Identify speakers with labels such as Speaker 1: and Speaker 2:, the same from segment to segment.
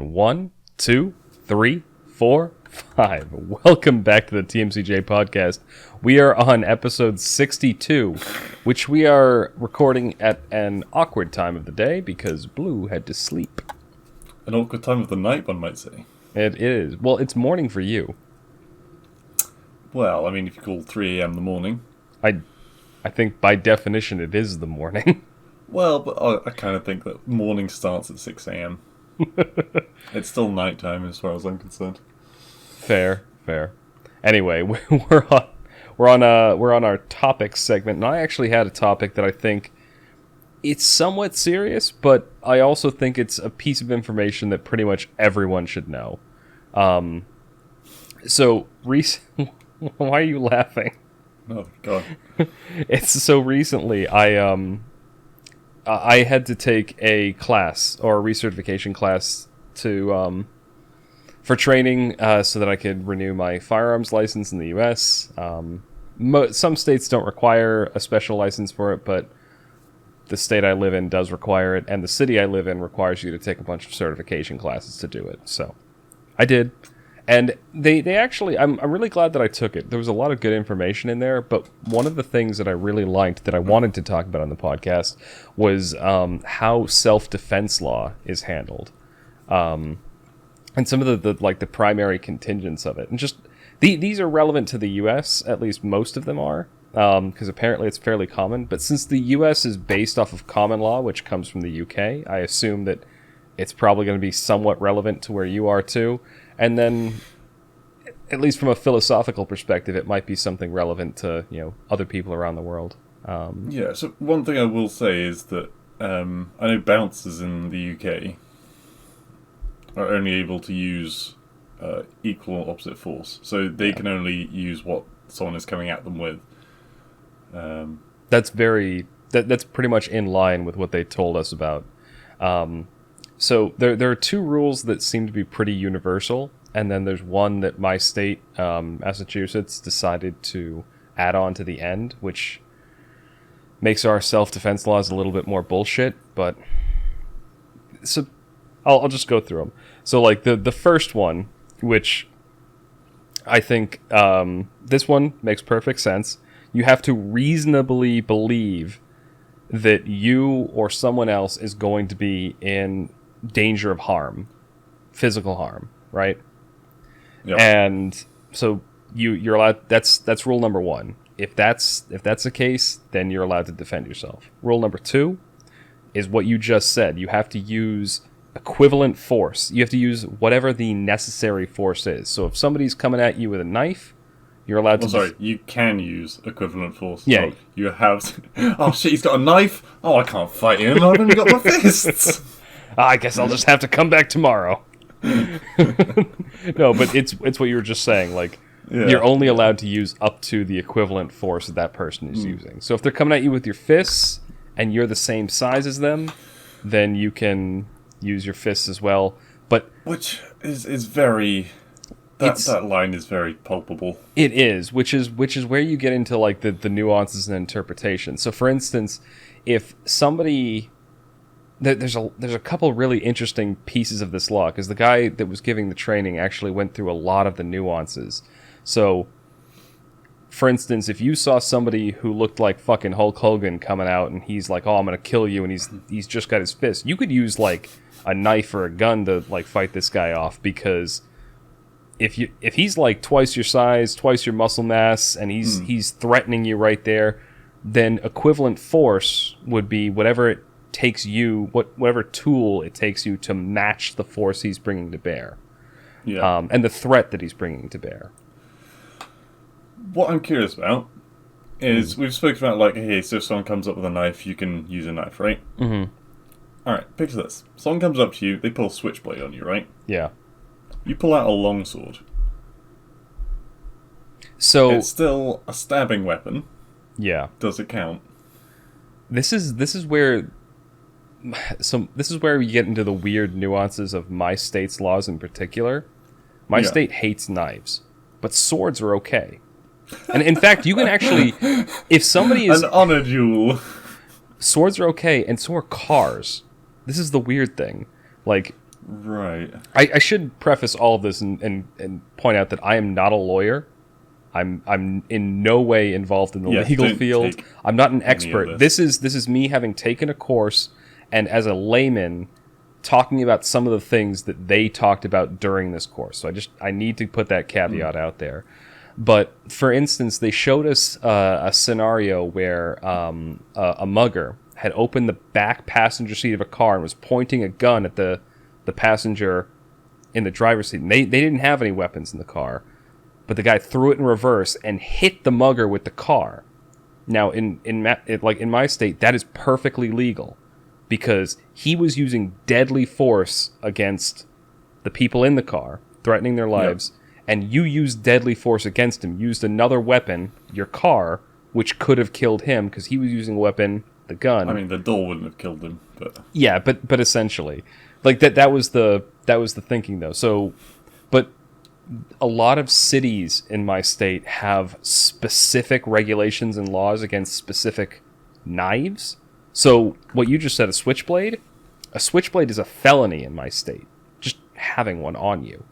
Speaker 1: And 1, 2, 3, 4, 5. Welcome back to the TMCJ podcast. We are on episode 62, which we are recording at an awkward time of the day because Blue had to sleep.
Speaker 2: An awkward time of the night, one might say.
Speaker 1: It is. Well, it's morning for you.
Speaker 2: Well, I mean, if you call 3 a.m. the morning.
Speaker 1: I think by definition it is the morning.
Speaker 2: Well, but I kind of think that morning starts at 6 a.m. It's still nighttime as far as I'm concerned.
Speaker 1: Fair. Anyway, we're on our topics segment, and I actually had a topic that I think it's somewhat serious, but I also think it's a piece of information that pretty much everyone should know. So, why are you laughing?
Speaker 2: Oh God!
Speaker 1: It's so recently I had to take a class or a recertification class to for training so that I could renew my firearms license in the U.S. Some states don't require a special license for it, but the state I live in does require it, and the city I live in requires you to take a bunch of certification classes to do it. So I did. And they actually, I'm really glad that I took it. There was a lot of good information in there, but one of the things that I really liked that I wanted to talk about on the podcast was how self-defense law is handled. And some of the primary contingents of it. And just, these are relevant to the U.S., at least most of them are, because apparently it's fairly common. But since the U.S. is based off of common law, which comes from the U.K., I assume that it's probably going to be somewhat relevant to where you are too. And then, at least from a philosophical perspective, it might be something relevant to, other people around the world.
Speaker 2: Yeah, so one thing I will say is that I know bouncers in the UK are only able to use equal or opposite force. So they can only use what someone is coming at them with.
Speaker 1: That's pretty much in line with what they told us about. So there are two rules that seem to be pretty universal, and then there's one that my state, Massachusetts, decided to add on to the end, which makes our self-defense laws a little bit more bullshit, but so I'll just go through them. So like the first one, which I think this one makes perfect sense. You have to reasonably believe that you or someone else is going to be in danger of harm, physical harm, right?
Speaker 2: Yeah.
Speaker 1: And so you're allowed. That's rule number one. If that's the case, then you're allowed to defend yourself. Rule number two is what you just said. You have to use equivalent force. You have to use whatever the necessary force is. So if somebody's coming at you with a knife, you're allowed to...
Speaker 2: you can use equivalent force.
Speaker 1: Yeah.
Speaker 2: Oh, you have to... Oh shit, he's got a knife? Oh, I can't fight him, I've only got my fists!
Speaker 1: I guess I'll just have to come back tomorrow. No, but it's what you were just saying. Like, You're only allowed to use up to the equivalent force that person is using. So if they're coming at you with your fists, and you're the same size as them, then you can use your fists as well. But
Speaker 2: which is very... That line is very palpable.
Speaker 1: It is, which is where you get into like the nuances and interpretation. So, for instance, if somebody, there's a couple really interesting pieces of this law because the guy that was giving the training actually went through a lot of the nuances. So, for instance, if you saw somebody who looked like fucking Hulk Hogan coming out and he's like, "Oh, I'm gonna kill you," and he's just got his fist, you could use like a knife or a gun to like fight this guy off because. If he's like twice your size, twice your muscle mass, and he's threatening you right there, then equivalent force would be whatever it takes you, whatever tool it takes you to match the force he's bringing to bear, and the threat that he's bringing to bear.
Speaker 2: What I'm curious about is we've spoken about like, hey, so if someone comes up with a knife, you can use a knife, right?
Speaker 1: Mm-hmm.
Speaker 2: All right, picture this: someone comes up to you, they pull a switchblade on you, right?
Speaker 1: Yeah.
Speaker 2: You pull out a longsword.
Speaker 1: So
Speaker 2: it's still a stabbing weapon.
Speaker 1: Yeah.
Speaker 2: Does it count?
Speaker 1: This is where we get into the weird nuances of my state's laws in particular. My state hates knives, but swords are okay. And in fact, you can actually, if somebody is...
Speaker 2: An honor duel.
Speaker 1: Swords are okay, and so are cars. This is the weird thing. Like,
Speaker 2: Right.
Speaker 1: I should preface all of this and point out that I am not a lawyer. I'm in no way involved in the
Speaker 2: Yes,
Speaker 1: legal
Speaker 2: don't
Speaker 1: field.
Speaker 2: take
Speaker 1: I'm not an
Speaker 2: any of
Speaker 1: expert.
Speaker 2: this.
Speaker 1: This is me having taken a course and as a layman talking about some of the things that they talked about during this course. So I need to put that caveat out there. But for instance, they showed us a scenario where a mugger had opened the back passenger seat of a car and was pointing a gun at the passenger in the driver's seat. And they didn't have any weapons in the car, but the guy threw it in reverse and hit the mugger with the car. Now, in my state, that is perfectly legal because he was using deadly force against the people in the car, threatening their lives, and you used deadly force against him, used another weapon, your car, which could have killed him because he was using a weapon, the gun.
Speaker 2: I mean, the door wouldn't have killed him, but
Speaker 1: yeah, but essentially, like that was the thinking though. So, but a lot of cities in my state have specific regulations and laws against specific knives. So what you just said, a switchblade is a felony in my state. Just having one on you.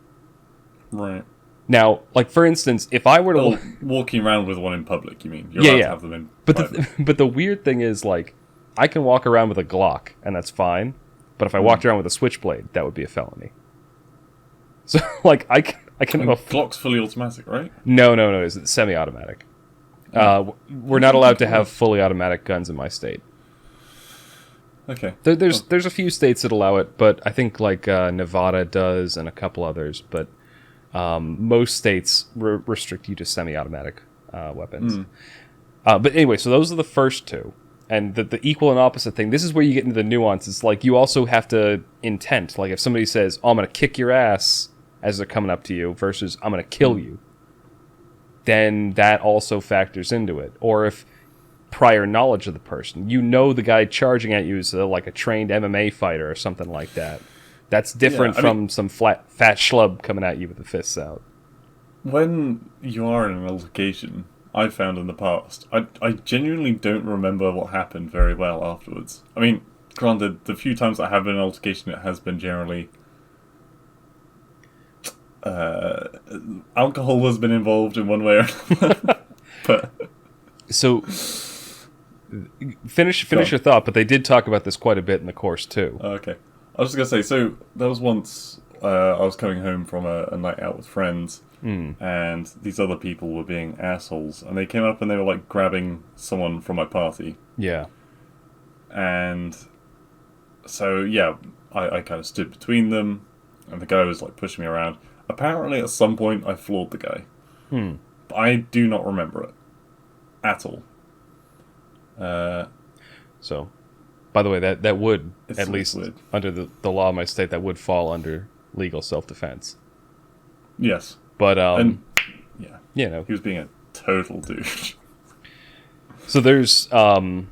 Speaker 2: right.
Speaker 1: Now, like for instance, if I were to
Speaker 2: Oh, walking around with one in public, you mean? You're allowed to have them in
Speaker 1: But
Speaker 2: private.
Speaker 1: but the weird thing is, like, I can walk around with a Glock, and that's fine. But if I walked around with a switchblade, that would be a felony. So, like, I can have a...
Speaker 2: Glock's fully automatic, right?
Speaker 1: No, it's semi-automatic. We're not allowed to have fully automatic guns in my state.
Speaker 2: Okay.
Speaker 1: There's a few states that allow it, but I think, like, Nevada does and a couple others. But most states restrict you to semi-automatic weapons. But anyway, so those are the first two. And the equal and opposite thing, this is where you get into the nuances. Like, you also have to intent. Like, if somebody says, oh, I'm going to kick your ass as they're coming up to you versus I'm going to kill you, then that also factors into it. Or if prior knowledge of the person, you know the guy charging at you is like a trained MMA fighter or something like that. That's different from some fat schlub coming at you with the fists out.
Speaker 2: When you are in an altercation, I've found in the past, I genuinely don't remember what happened very well afterwards. I mean, granted, the few times I have been in an altercation, it has been generally... alcohol has been involved in one way or another. But...
Speaker 1: So, finish your thought, but they did talk about this quite a bit in the course, too.
Speaker 2: Okay. I was just going to say, so there was once I was coming home from a night out with friends, and these other people were being assholes, and they came up and they were like grabbing someone from my party.
Speaker 1: Yeah.
Speaker 2: And so, yeah, I kind of stood between them, and the guy was like pushing me around. Apparently, at some point, I floored the guy. But I do not remember it. At all.
Speaker 1: So, by the way, that would,
Speaker 2: It's
Speaker 1: at least
Speaker 2: weird.
Speaker 1: under the law of my state, that would fall under legal self-defense.
Speaker 2: Yes.
Speaker 1: But,
Speaker 2: And, yeah,
Speaker 1: you know.
Speaker 2: he was being a total douche.
Speaker 1: So there's, so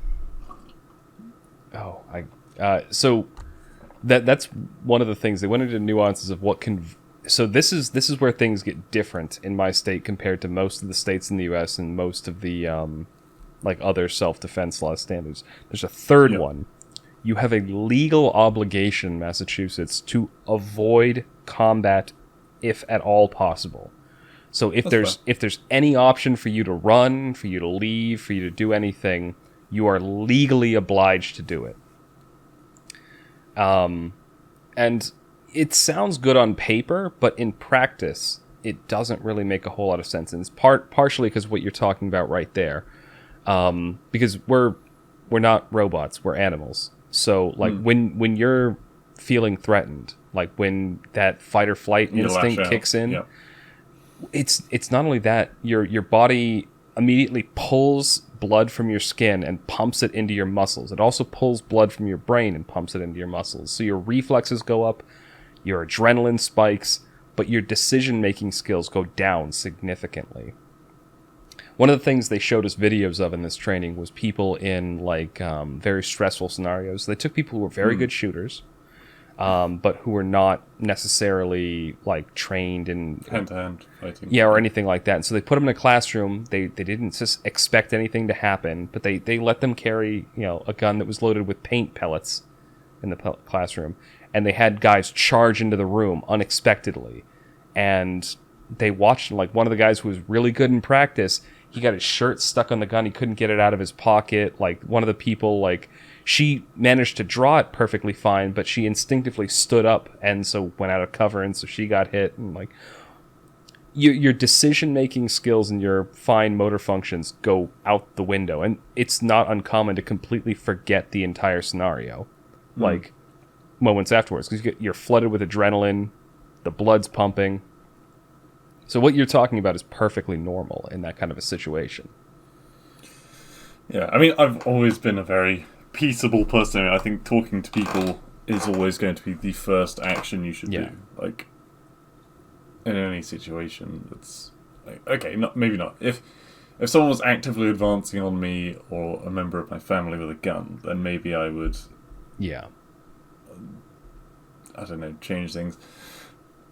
Speaker 1: that's one of the things. They went into nuances of what can... So this is where things get different in my state compared to most of the states in the U.S. and most of the, like, other self-defense law standards. There's a third one. You have a legal obligation in Massachusetts to avoid combat if at all possible. So if there's any option for you to run, for you to leave, for you to do anything, you are legally obliged to do it. And it sounds good on paper, but in practice, it doesn't really make a whole lot of sense. And it's partially because what you're talking about right there. Because we're not robots, we're animals. So like when you're feeling threatened, like when that fight or flight instinct kicks in, it's not only that, your body immediately pulls blood from your skin and pumps it into your muscles. It also pulls blood from your brain and pumps it into your muscles. So your reflexes go up, your adrenaline spikes, but your decision-making skills go down significantly. One of the things they showed us videos of in this training was people in like very stressful scenarios. They took people who were very good shooters, but who were not necessarily like trained in
Speaker 2: hand-to-hand fighting.
Speaker 1: Yeah, or anything like that. And so they put them in a classroom. They didn't just expect anything to happen, but they let them carry a gun that was loaded with paint pellets in the classroom. and they had guys charge into the room unexpectedly, and they watched, like, one of the guys who was really good in practice, he got his shirt stuck on the gun, he couldn't get it out of his pocket. Like, one of the people, like, she managed to draw it perfectly fine, but she instinctively stood up and so went out of cover, and so she got hit. And, like, your decision-making skills and your fine motor functions go out the window, and it's not uncommon to completely forget the entire scenario, like, moments afterwards, because you're flooded with adrenaline, the blood's pumping. So what you're talking about is perfectly normal in that kind of a situation.
Speaker 2: Yeah, I mean, I've always been a very peaceable person. I mean, I think talking to people is always going to be the first action you should do. Like, in any situation, it's like, okay, maybe not. If someone was actively advancing on me or a member of my family with a gun, then maybe I would, I don't know, change things.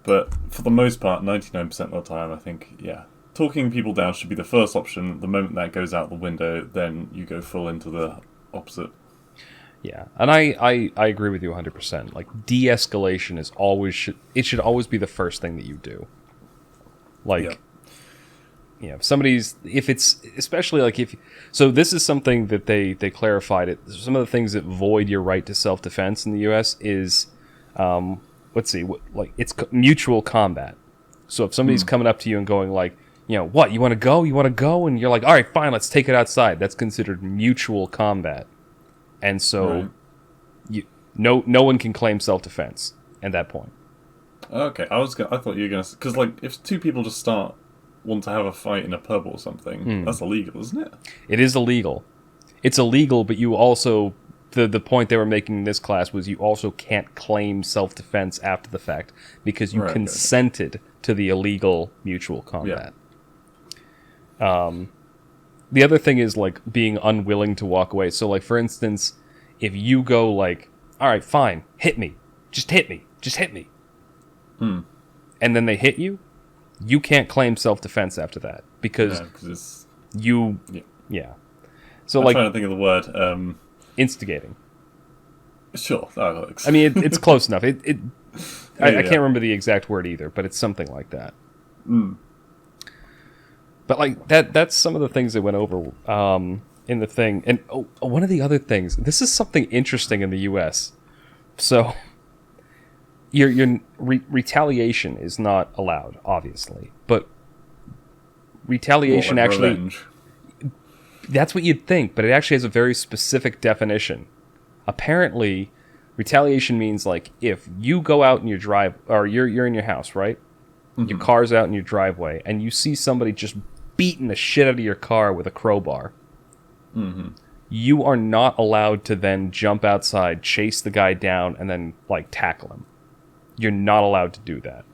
Speaker 2: But for the most part, 99% of the time, I think, talking people down should be the first option. The moment that goes out the window, then you go full into the opposite.
Speaker 1: Yeah, and I agree with you 100%. Like, de-escalation is always it should always be the first thing that you do. Like, if it's especially like so this is something that they clarified it. Some of the things that void your right to self-defense in the U.S. is, let's see, it's mutual combat. So if somebody's coming up to you and going like, what, you want to go? You want to go? And you're like, all right, fine, let's take it outside. That's considered mutual combat. And so, no one can claim self-defense at that point.
Speaker 2: Okay, I thought you were gonna, because like if two people just want to have a fight in a pub or something, that's illegal, isn't it?
Speaker 1: It is illegal. It's illegal, but you also the point they were making in this class was you also can't claim self-defense after the fact because you consented to the illegal mutual combat. The other thing is, like, being unwilling to walk away. So, like, for instance, if you go, like, all right, fine, hit me. Just hit me. Just hit me. And then they hit you, you can't claim self-defense after that. Because
Speaker 2: it's...
Speaker 1: you... Yeah. So,
Speaker 2: I'm
Speaker 1: like...
Speaker 2: trying to think of the word.
Speaker 1: Instigating.
Speaker 2: Sure, that works.
Speaker 1: I mean, it's close enough. I can't remember the exact word either, but it's something like that. But, like, that's some of the things that went over in the thing. And one of the other things, this is something interesting in the U.S. So, your retaliation is not allowed, obviously. But retaliation actually... Revenge. That's what you'd think, but it actually has a very specific definition. Apparently, retaliation means, like, if you go out in your drive... Or you're in your house, right? Your car's out in your driveway, and you see somebody just beating the shit out of your car with a crowbar. You are not allowed to then jump outside, chase the guy down, and then, like, tackle him. You're not allowed to do that.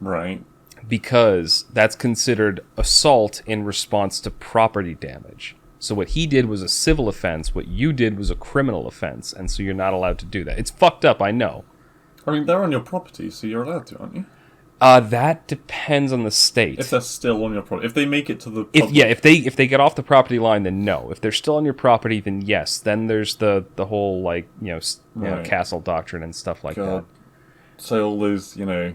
Speaker 2: Right.
Speaker 1: Because that's considered assault in response to property damage. So what he did was a civil offense, what you did was a criminal offense, and so you're not allowed to do that. It's fucked up, I know.
Speaker 2: I mean, they're on your property, so you're allowed to, aren't you?
Speaker 1: That depends on the state.
Speaker 2: If they're still on your property, if they make it to the
Speaker 1: if they get off the property line, then no. If they're still on your property, then yes. Then there's the whole, like, castle doctrine and stuff like that.
Speaker 2: So all those who are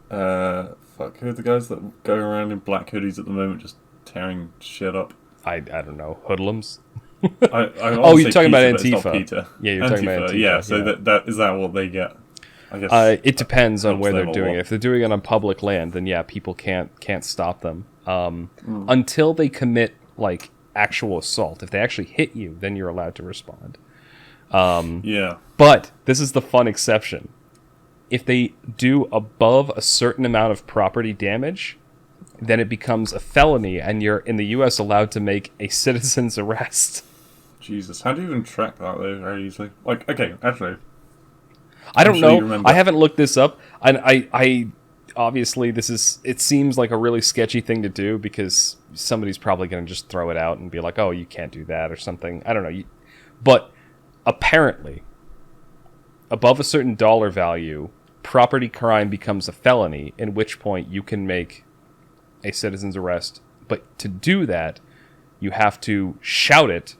Speaker 2: the guys that go around in black hoodies at the moment, just tearing shit up?
Speaker 1: I don't know, hoodlums.
Speaker 2: You're
Speaker 1: talking about Antifa.
Speaker 2: It's not Peter.
Speaker 1: Yeah, you're talking about Antifa.
Speaker 2: Yeah, so that is that what they get? I guess
Speaker 1: it depends on where they're doing it. If they're doing it on public land, then people can't stop them until they commit, like, actual assault. If they actually hit you, then you're allowed to respond. But this is the fun exception. If they do above a certain amount of property damage, then it becomes a felony, and you're in the U.S. allowed to make a citizen's arrest.
Speaker 2: Jesus, how do you even track that though? Very easily. Like, okay, actually.
Speaker 1: I don't know. I haven't looked this up. I obviously it seems like a really sketchy thing to do because somebody's probably going to just throw it out and be like, "Oh, you can't do that" or something. I don't know. But apparently, above a certain dollar value, property crime becomes a felony, in which point you can make a citizen's arrest. But to do that, you have to shout it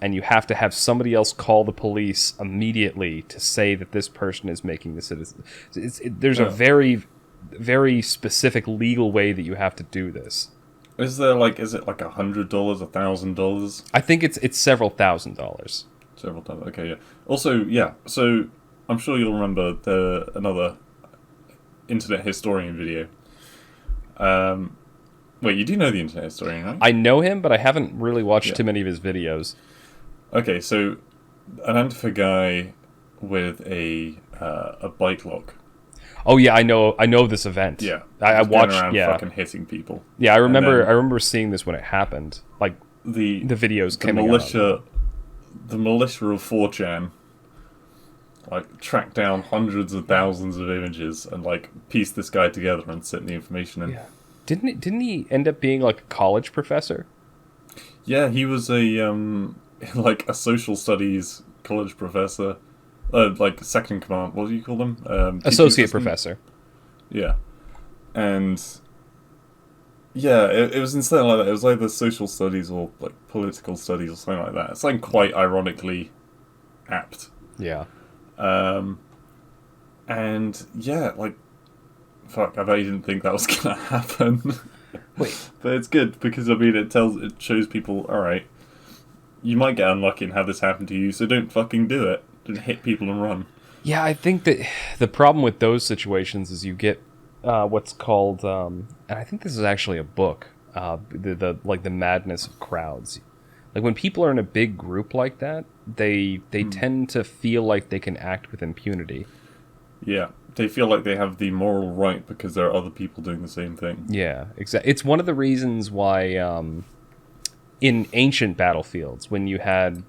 Speaker 1: and you have to have somebody else call the police immediately to say that this person is making the citizen. There's a very, very specific legal way that you have to do this.
Speaker 2: Is it like $100, $1,000?
Speaker 1: I think it's several $1,000s.
Speaker 2: Several times. Okay, yeah. Also, yeah. So I'm sure you'll remember another internet historian video. Wait, you do know the internet historian, right?
Speaker 1: I know him, but I haven't really watched too many of his videos.
Speaker 2: Okay, so an Antifa guy with a bike lock.
Speaker 1: Oh yeah, I know this event.
Speaker 2: Yeah,
Speaker 1: I watched.
Speaker 2: Around
Speaker 1: Yeah,
Speaker 2: fucking hitting people.
Speaker 1: Yeah, I remember seeing this when it happened. Like the videos coming out.
Speaker 2: The militia of 4chan, like, tracked down hundreds of thousands of images and like pieced this guy together and sent the information in.
Speaker 1: Yeah. Didn't he end up being like a college professor?
Speaker 2: Yeah, he was a social studies college professor, like second command. What do you call them?
Speaker 1: Associate professor.
Speaker 2: Yeah, and yeah, it was insane like that. It was either social studies or like political studies or something like that. It's like quite ironically apt.
Speaker 1: Yeah.
Speaker 2: And yeah, like, fuck, I bet you didn't think that was gonna happen.
Speaker 1: Wait.
Speaker 2: But it's good because, I mean, it shows people, alright, you might get unlucky and have this happen to you, so don't fucking do it. Don't hit people and run.
Speaker 1: Yeah, I think that the problem with those situations is you get what's called, and I think this is actually a book, the madness of crowds. Like when people are in a big group like that, they tend to feel like they can act with impunity.
Speaker 2: Yeah, they feel like they have the moral right because there are other people doing the same thing.
Speaker 1: Yeah, exactly. It's one of the reasons why in ancient battlefields, when you had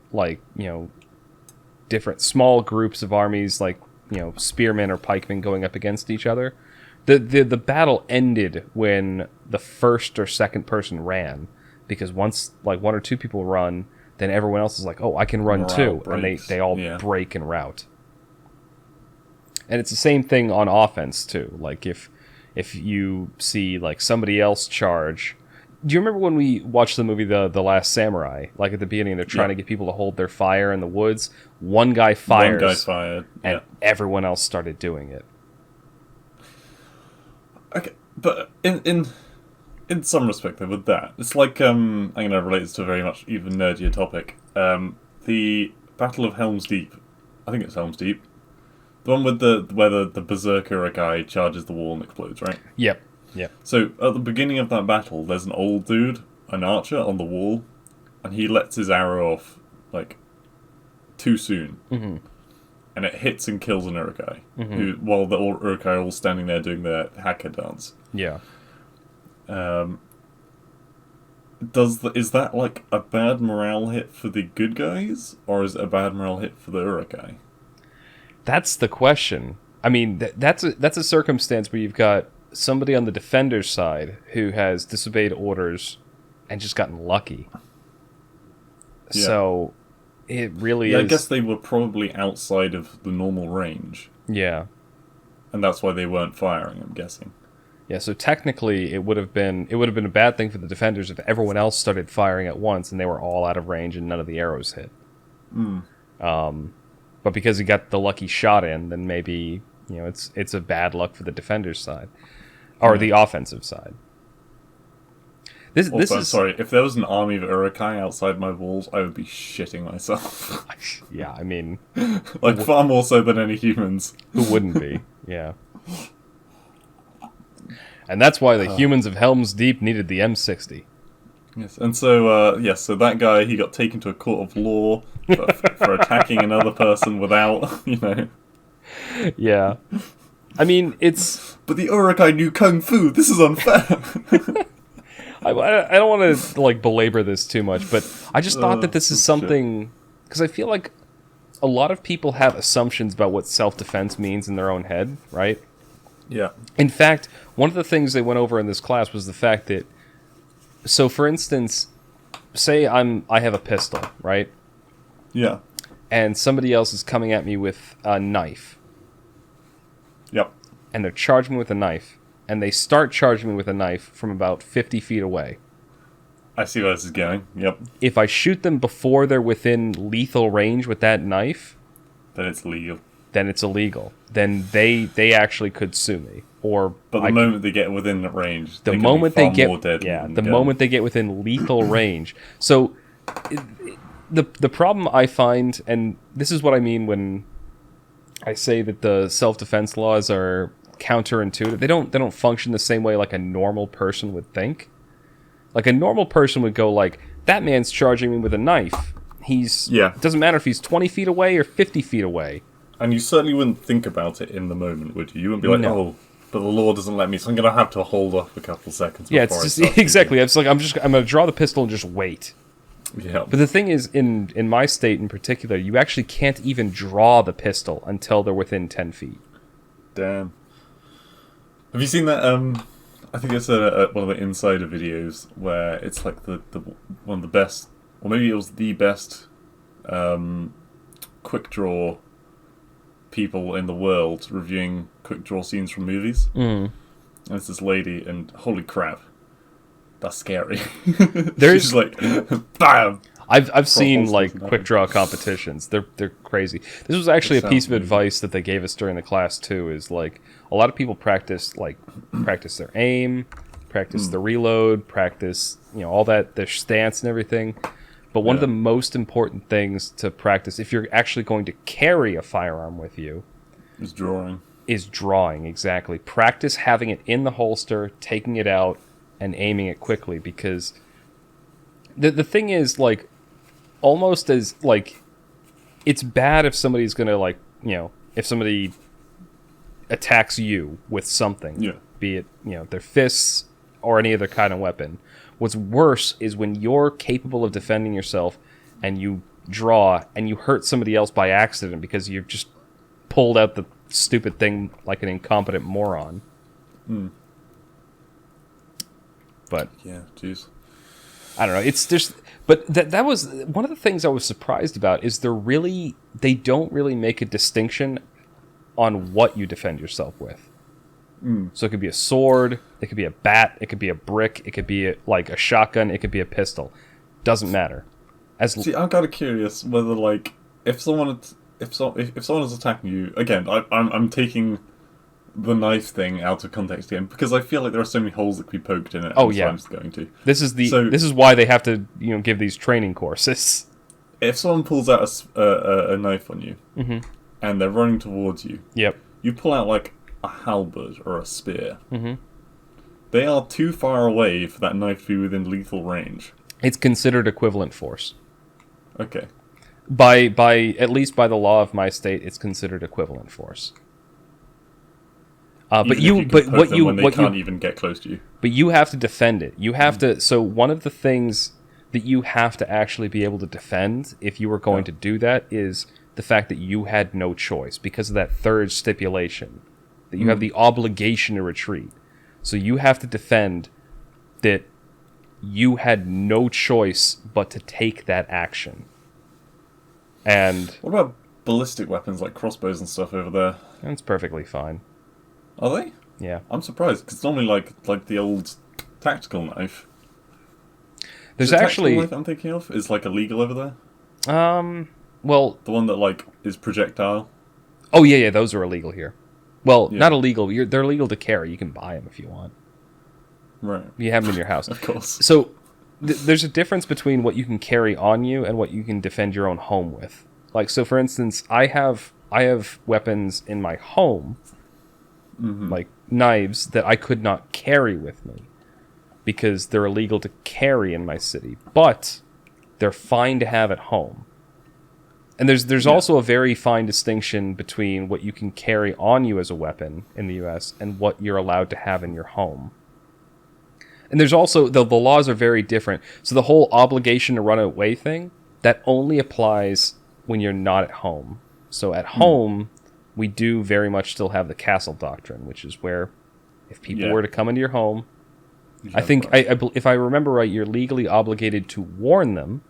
Speaker 1: different small groups of armies, like spearmen or pikemen going up against each other, the battle ended when the first or second person ran, because once one or two people run, then everyone else is like, oh, I can run
Speaker 2: Morale
Speaker 1: too,
Speaker 2: breaks.
Speaker 1: and they all break and rout. And it's the same thing on offense too. Like if you see like somebody else charge. Do you remember when we watched the movie The Last Samurai? Like at the beginning, they're trying to get people to hold their fire in the woods. One guy fires.
Speaker 2: One guy fired.
Speaker 1: And everyone else started doing it.
Speaker 2: Okay, but in some respect, though, with that, it's like I'm going to relate this to a very much even nerdier topic. The Battle of Helm's Deep. I think it's Helm's Deep. The one with where the berserker guy charges the wall and explodes, right?
Speaker 1: Yep.
Speaker 2: So at the beginning of that battle, there's an old dude, an archer, on the wall, and he lets his arrow off like too soon, and it hits and kills an Urukai, who, while the Urukai are all standing there doing their haka dance.
Speaker 1: Yeah.
Speaker 2: Is that like a bad morale hit for the good guys, or is it a bad morale hit for the Urukai?
Speaker 1: That's the question. I mean, that's a circumstance where you've got somebody on the defender's side who has disobeyed orders and just gotten lucky. Yeah. So it really is.
Speaker 2: I guess they were probably outside of the normal range.
Speaker 1: Yeah.
Speaker 2: And that's why they weren't firing, I'm guessing.
Speaker 1: Yeah, so technically it would have been a bad thing for the defenders if everyone else started firing at once and they were all out of range and none of the arrows hit. But because he got the lucky shot in, then maybe it's a bad luck for the defender's side, or the offensive side. This is
Speaker 2: sorry. If there was an army of Urukai outside my walls, I would be shitting myself.
Speaker 1: Yeah, I mean,
Speaker 2: like far more so than any humans.
Speaker 1: Who wouldn't be? Yeah. And that's why the humans of Helm's Deep needed the M60.
Speaker 2: Yes, and so so that guy, he got taken to a court of law for attacking another person without,
Speaker 1: Yeah. I mean, it's...
Speaker 2: But the Urukai knew Kung Fu, this is unfair!
Speaker 1: I don't want to, belabor this too much, but I just thought that this is something... Because I feel like a lot of people have assumptions about what self-defense means in their own head, right?
Speaker 2: Yeah.
Speaker 1: In fact, one of the things they went over in this class was the fact that... So, for instance, say I have a pistol, right?
Speaker 2: Yeah.
Speaker 1: And somebody else is coming at me with a knife.
Speaker 2: Yep.
Speaker 1: And they're charging me with a knife. And they start charging me with a knife from about 50 feet away.
Speaker 2: I see where this is going. Yep.
Speaker 1: If I shoot them before they're within lethal range with that knife,
Speaker 2: Then it's legal.
Speaker 1: then it's illegal. Then they actually could sue me. Or
Speaker 2: But the moment they get within that range,
Speaker 1: the
Speaker 2: they
Speaker 1: moment
Speaker 2: can
Speaker 1: they
Speaker 2: be far
Speaker 1: get
Speaker 2: more deadly than
Speaker 1: the
Speaker 2: gun.
Speaker 1: moment they get within lethal range. So the problem I find, and this is what I mean when I say that the self-defense laws are counterintuitive. They don't function the same way like a normal person would think. Like a normal person would go like, that man's charging me with a knife. It doesn't matter if he's 20 feet away or 50 feet away.
Speaker 2: And you certainly wouldn't think about it in the moment, would you? You wouldn't be like,
Speaker 1: No.
Speaker 2: oh, but the law doesn't let me, so I'm going to have to hold off a couple seconds.
Speaker 1: Yeah,
Speaker 2: before
Speaker 1: it's
Speaker 2: I
Speaker 1: just
Speaker 2: start
Speaker 1: exactly. It's like I'm going to draw the pistol and just wait.
Speaker 2: shooting. Yeah.
Speaker 1: But the thing is, in my state in particular, you actually can't even draw the pistol until they're within 10 feet.
Speaker 2: Damn. Have you seen that? I think it's one of the insider videos where it's like the one of the best, or maybe it was the best, quick draw people in the world reviewing quick draw scenes from movies.
Speaker 1: Mm.
Speaker 2: And it's this lady, and holy crap, that's scary.
Speaker 1: There's
Speaker 2: She's like, bam.
Speaker 1: I've seen
Speaker 2: whole
Speaker 1: like
Speaker 2: stuff
Speaker 1: quick draw competitions. They're crazy. This was actually a
Speaker 2: It
Speaker 1: piece of
Speaker 2: sounds
Speaker 1: advice that they gave us during the class too. Is like a lot of people practice their aim, practice the reload, practice all that, their stance and everything. But one of the most important things to practice if you're actually going to carry a firearm with you
Speaker 2: Is drawing.
Speaker 1: is drawing. Exactly. Practice having it in the holster, taking it out, and aiming it quickly, because the thing is, like, almost as like, it's bad if somebody's gonna if somebody attacks you with something, be it their fists or any other kind of weapon. What's worse is when you're capable of defending yourself and you draw and you hurt somebody else by accident because you've just pulled out the stupid thing like an incompetent moron. But
Speaker 2: Yeah, jeez.
Speaker 1: I don't know. It's just, but that was one of the things I was surprised about is they don't really make a distinction on what you defend yourself with. So it could be a sword, it could be a bat, it could be a brick, it could be like a shotgun, it could be a pistol. Doesn't matter.
Speaker 2: See, I'm kind of curious whether, like, if someone is attacking you again, I'm taking the knife thing out of context again because I feel like there are so many holes that could be poked in it.
Speaker 1: Oh,
Speaker 2: so
Speaker 1: yeah.
Speaker 2: I'm just going to.
Speaker 1: This is why they have to give these training courses.
Speaker 2: If someone pulls out a knife on you and they're running towards you,
Speaker 1: Yep.
Speaker 2: you pull out like a halberd or a spear.
Speaker 1: Mm-hmm.
Speaker 2: They are too far away for that knife to be within lethal range.
Speaker 1: It's considered equivalent force.
Speaker 2: Okay.
Speaker 1: By at least by the law of my state, it's considered equivalent force. But
Speaker 2: Even if
Speaker 1: what you
Speaker 2: when they can't even get close to you.
Speaker 1: But you have to defend it. You have to. So one of the things that you have to actually be able to defend, if you were going to do that, is the fact that you had no choice because of that third stipulation, that you have the obligation to retreat. So you have to defend that you had no choice but to take that action. And
Speaker 2: What about ballistic weapons like crossbows and stuff over there?
Speaker 1: that's perfectly fine.
Speaker 2: Are they?
Speaker 1: Yeah.
Speaker 2: I'm surprised because it's normally like the old tactical knife.
Speaker 1: There's
Speaker 2: The
Speaker 1: actually
Speaker 2: tactical knife I'm thinking of is like illegal over there.
Speaker 1: Well,
Speaker 2: The one that like is projectile.
Speaker 1: oh yeah, those are illegal here. Well,
Speaker 2: Yeah.
Speaker 1: not illegal. They're legal to carry. You can buy them if you want.
Speaker 2: Right.
Speaker 1: You have them in your house.
Speaker 2: Of course.
Speaker 1: So there's a difference between what you can carry on you and what you can defend your own home with. Like, so for instance, I have weapons in my home, like knives, that I could not carry with me because they're illegal to carry in my city, but they're fine to have at home. And there's also a very fine distinction between what you can carry on you as a weapon in the US and what you're allowed to have in your home. And there's also, the laws are very different. So the whole obligation to run away thing, that only applies when you're not at home. So at home, we do very much still have the castle doctrine, which is where if people were to come into your home, I think, if I remember right, you're legally obligated to warn them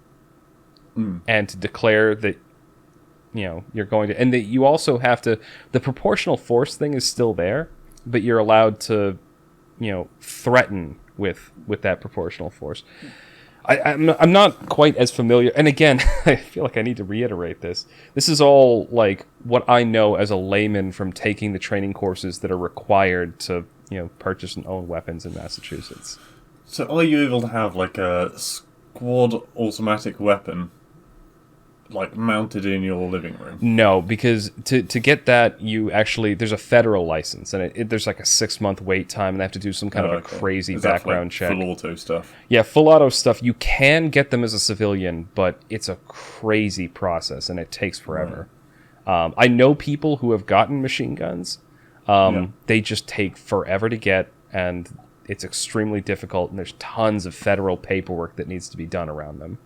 Speaker 1: and to declare that, you're going to, and that you also have to, the proportional force thing is still there, but you're allowed to, threaten with that proportional force. I'm not quite as familiar. And again, I feel like I need to reiterate this. This is all like what I know as a layman from taking the training courses that are required to, purchase and own weapons in Massachusetts.
Speaker 2: So are you able to have like a squad automatic weapon like mounted in your living room?
Speaker 1: No, because to get that, you actually, there's a federal license, and there's like a 6-month wait time, and they have to do some kind of a crazy background check.
Speaker 2: Full auto stuff.
Speaker 1: Yeah, full auto stuff. You can get them as a civilian, but it's a crazy process, and it takes forever. Right. I know people who have gotten machine guns. They just take forever to get, and it's extremely difficult, and there's tons of federal paperwork that needs to be done around them.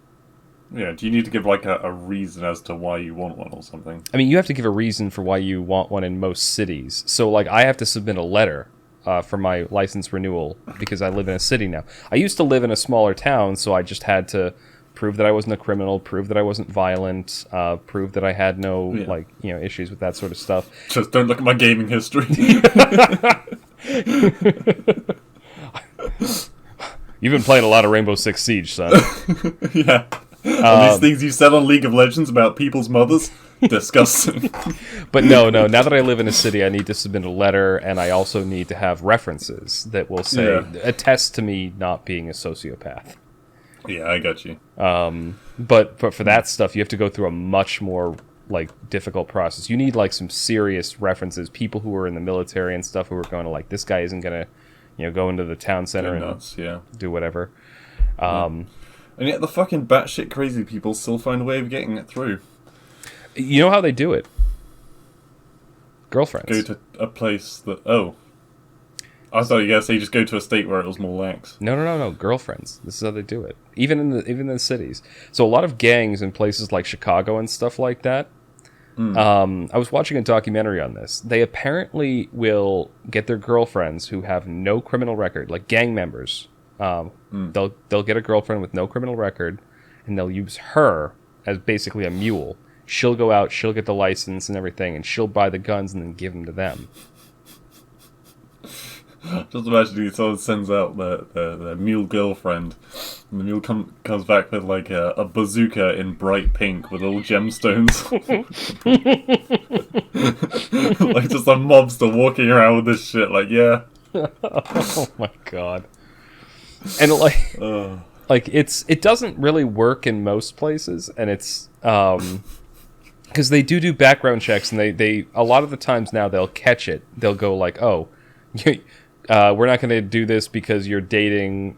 Speaker 2: Yeah, do you need to give like a reason as to why you want one or something?
Speaker 1: I mean, you have to give a reason for why you want one in most cities. So, like, I have to submit a letter for my license renewal because I live in a city now. I used to live in a smaller town, so I just had to prove that I wasn't a criminal, prove that I wasn't violent, prove that I had no, issues with that sort of stuff.
Speaker 2: Just don't look at my gaming history.
Speaker 1: You've been playing a lot of Rainbow Six Siege, son.
Speaker 2: Yeah. All these things you said on League of Legends about people's mothers, disgusting.
Speaker 1: But no, now that I live in a city, I need to submit a letter, and I also need to have references that will say, attest to me not being a sociopath.
Speaker 2: Yeah, I got you.
Speaker 1: But for that stuff, you have to go through a much more, difficult process. You need, some serious references, people who are in the military and stuff who are going to, this guy isn't going to, go into the town center and do whatever.
Speaker 2: And yet the fucking batshit crazy people still find a way of getting it through.
Speaker 1: You know how they do it? Girlfriends.
Speaker 2: Go to a place that... Oh. I thought you were going to say just go to a state where it was more lax.
Speaker 1: No. Girlfriends. This is how they do it. Even in the cities. So a lot of gangs in places like Chicago and stuff like that. I was watching a documentary on this. They apparently will get their girlfriends who have no criminal record, like gang members... They'll get a girlfriend with no criminal record, and they'll use her as basically a mule. She'll go out, she'll get the license and everything, and she'll buy the guns and then give them to them.
Speaker 2: Just imagining someone sends out their mule girlfriend, and the mule comes back with a bazooka in bright pink with all gemstones. Just a mobster walking around with this shit,
Speaker 1: Oh my god. And it doesn't really work in most places, and it's because they do background checks, and they a lot of the times now they'll catch it. They'll go we're not going to do this because you're dating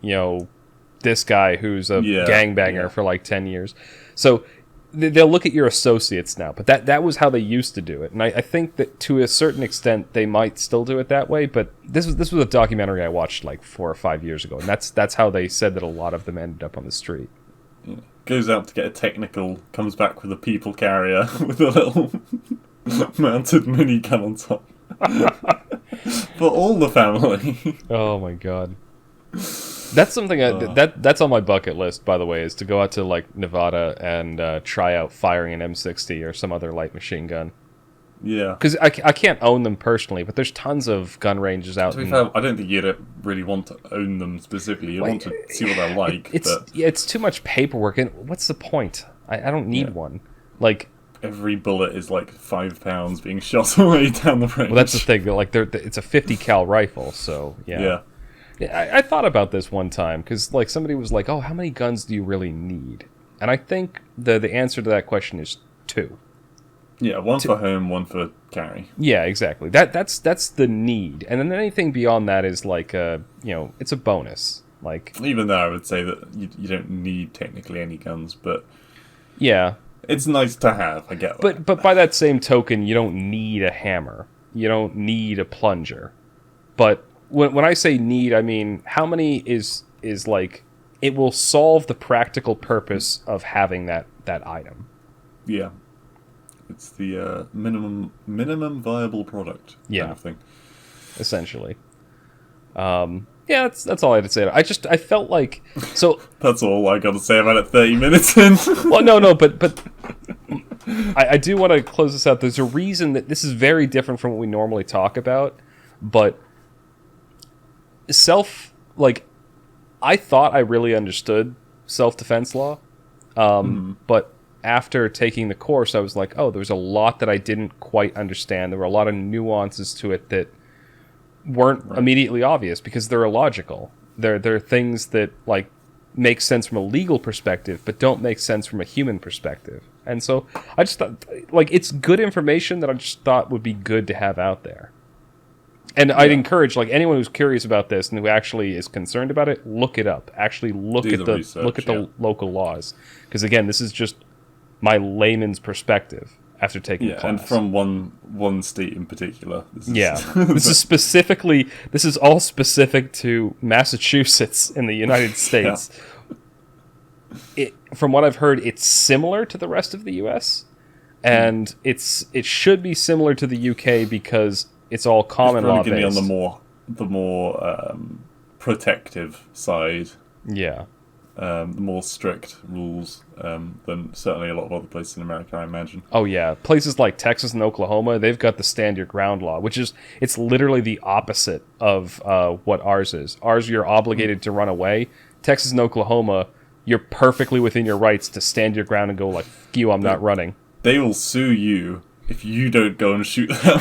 Speaker 1: this guy who's a gangbanger for 10 years. So they'll look at your associates now, but that was how they used to do it, and I think that to a certain extent they might still do it that way. But this was a documentary I watched 4 or 5 years ago, and that's how they said that a lot of them ended up on the street.
Speaker 2: Yeah. Goes out to get a technical, comes back with a people carrier with a little mounted minigun on top for all the family.
Speaker 1: Oh my god. That's something that's on my bucket list, by the way, is to go out to Nevada and try out firing an M60 or some other light machine gun.
Speaker 2: Yeah,
Speaker 1: because I can't own them personally, but there's tons of gun ranges out.
Speaker 2: To be fair, I don't think you'd really want to own them specifically. You want to see what they're like.
Speaker 1: It's too much paperwork, and what's the point? I don't need one.
Speaker 2: Every bullet is 5 pounds being shot away down the range.
Speaker 1: Well, that's the thing. It's a 50 cal rifle, so yeah. I thought about this one time, because somebody was like, oh, how many guns do you really need? And I think the answer to that question is 2.
Speaker 2: Yeah, one for home, one for carry.
Speaker 1: Yeah, exactly. That's the need. And then anything beyond that is it's a bonus.
Speaker 2: Even though I would say that you don't need technically any guns, but...
Speaker 1: Yeah.
Speaker 2: It's nice to have, I get that.
Speaker 1: But by that same token, you don't need a hammer. You don't need a plunger. But... When I say need, I mean how many is it will solve the practical purpose of having that item.
Speaker 2: Yeah, it's the minimum viable product kind of thing.
Speaker 1: Essentially. That's all I had to say. I felt like so.
Speaker 2: That's all I got to say about it. 30 minutes in.
Speaker 1: Well, no, but I do want to close this out. There's a reason that this is very different from what we normally talk about, but. I thought I really understood self-defense law. But after taking the course, I was like, oh, there was a lot that I didn't quite understand. There were a lot of nuances to it that weren't immediately obvious because they're illogical. They're things that like make sense from a legal perspective, but don't make sense from a human perspective. And so I just thought, like, it's good information that I just thought would be good to have out there. And I'd encourage, like, anyone who's curious about this and who actually is concerned about it, look it up. Actually look at the research, look at the local laws, because again, this is just my layman's perspective after taking class.
Speaker 2: And from one state in particular.
Speaker 1: This is all specific to Massachusetts in the United States. From what I've heard, it's similar to the rest of the U.S. and it should be similar to the UK because it's all common law based.
Speaker 2: It's probably on the more protective side.
Speaker 1: Yeah.
Speaker 2: The more strict rules than certainly a lot of other places in America, I imagine.
Speaker 1: Oh yeah, places like Texas and Oklahoma, they've got the stand your ground law, which is it's literally the opposite of what ours is. Ours, you're obligated to run away. Texas and Oklahoma, you're perfectly within your rights to stand your ground and go like, "F you, I'm not running."
Speaker 2: They will sue you if you don't go and shoot them.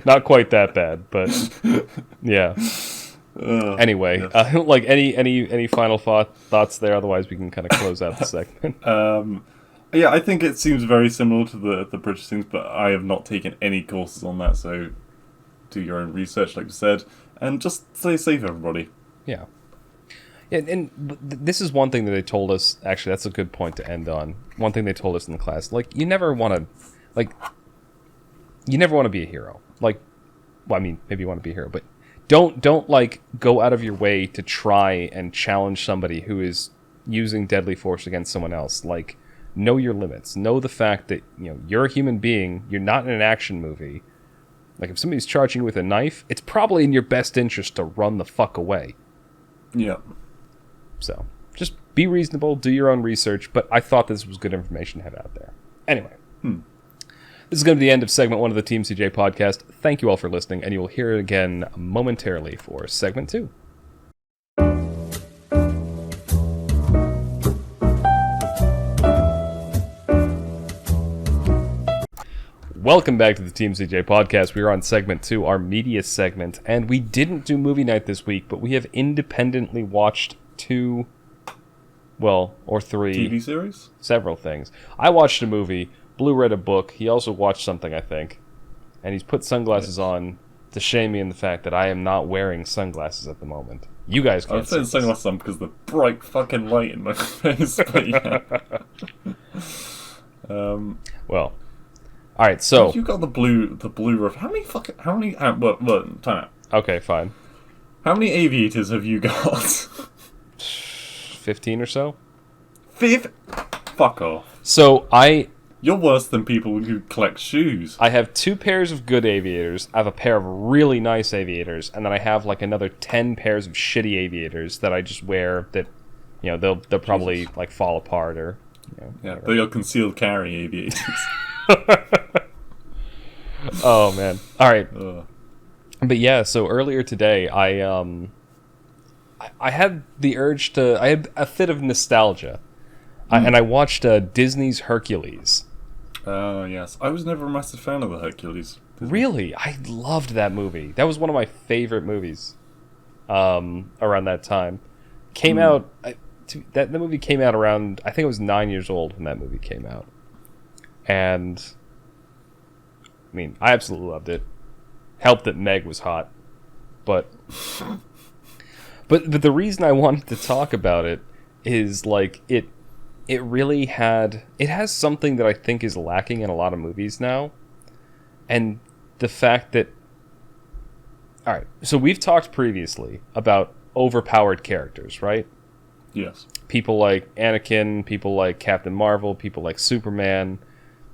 Speaker 1: Not quite that bad, but yeah. Anyway, like any final thoughts there? Otherwise, we can kind of close out the segment.
Speaker 2: Yeah, I think it seems very similar to the British things, but I have not taken any courses on that, so do your own research, like you said, and just stay safe, everybody.
Speaker 1: Yeah. And this is one thing that they told us. Actually, that's a good point to end on. One thing they told us in the class, like, you never want to be a hero. Like, well, I mean, maybe you want to be a hero, but don't like go out of your way to try and challenge somebody who is using deadly force against someone else. Like, know your limits. Know the fact that, you know, you're a human being. You're not in an action movie. Like, if somebody's charging you with a knife, it's probably in your best interest to run the fuck away.
Speaker 2: Yeah.
Speaker 1: So, just be reasonable, do your own research, but I thought this was good information to have out there. Anyway, this is going to be the end of segment 1 of the TMCJ podcast. Thank you all for listening, and you will hear it again momentarily for segment 2. Welcome back to the TMCJ podcast. We are on segment 2, our media segment, and we didn't do movie night this week, but we have independently watched 2, well, or 3
Speaker 2: TV series?
Speaker 1: Several things. I watched a movie, Blue read a book, he also watched something, I think, and he's put sunglasses on to shame me in the fact that I am not wearing sunglasses at the moment. You guys can't see.
Speaker 2: I'm putting sunglasses on because of the bright fucking light in my face, but yeah.
Speaker 1: Well, alright, so...
Speaker 2: You got the blue roof. How many... time out.
Speaker 1: Okay, fine.
Speaker 2: How many aviators have you got?
Speaker 1: 15 or so?
Speaker 2: Fuck off.
Speaker 1: So,
Speaker 2: You're worse than people who collect shoes.
Speaker 1: I have 2 pairs of good aviators, I have a pair of really nice aviators, and then I have like another 10 pairs of shitty aviators that I just wear that, you know, they'll probably like fall apart or, you know,
Speaker 2: yeah, they're concealed carry aviators.
Speaker 1: Oh man. Alright. But yeah, so earlier today I had the urge I had a fit of nostalgia. And I watched Disney's Hercules.
Speaker 2: Oh, yes. I was never a massive fan of the Hercules.
Speaker 1: Really? I loved that movie. That was one of my favorite movies around that time. Came out... the movie came out around... I think I was 9 years old when that movie came out. And... I mean, I absolutely loved it. Helped that Meg was hot. But the reason I wanted to talk about it is, like, it really has something that I think is lacking in a lot of movies now. And the fact that... Alright, so we've talked previously about overpowered characters, right?
Speaker 2: Yes.
Speaker 1: People like Anakin, people like Captain Marvel, people like Superman,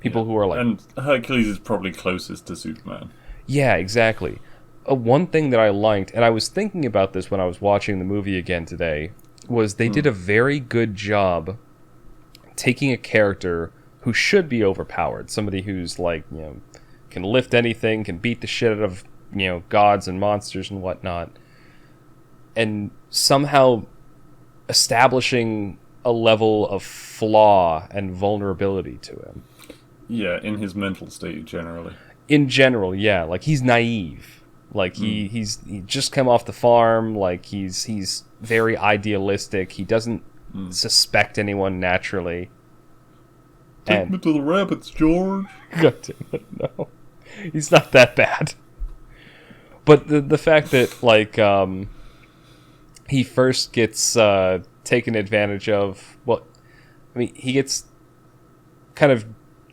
Speaker 1: people who are like...
Speaker 2: And Hercules is probably closest to Superman.
Speaker 1: Yeah, exactly. One thing that I liked, and I was thinking about this when I was watching the movie again today, was they did a very good job taking a character who should be overpowered, somebody who's like, you know, can lift anything, can beat the shit out of, you know, gods and monsters and whatnot, and somehow establishing a level of flaw and vulnerability to him.
Speaker 2: Yeah, in his mental state generally.
Speaker 1: In general, yeah, like he's naive. Like he just come off the farm. Like he's very idealistic. He doesn't suspect anyone naturally.
Speaker 2: Take me to the rabbits, George.
Speaker 1: God damn it, no, he's not that bad. But the fact that like he first gets taken advantage of. Well, I mean, he gets kind of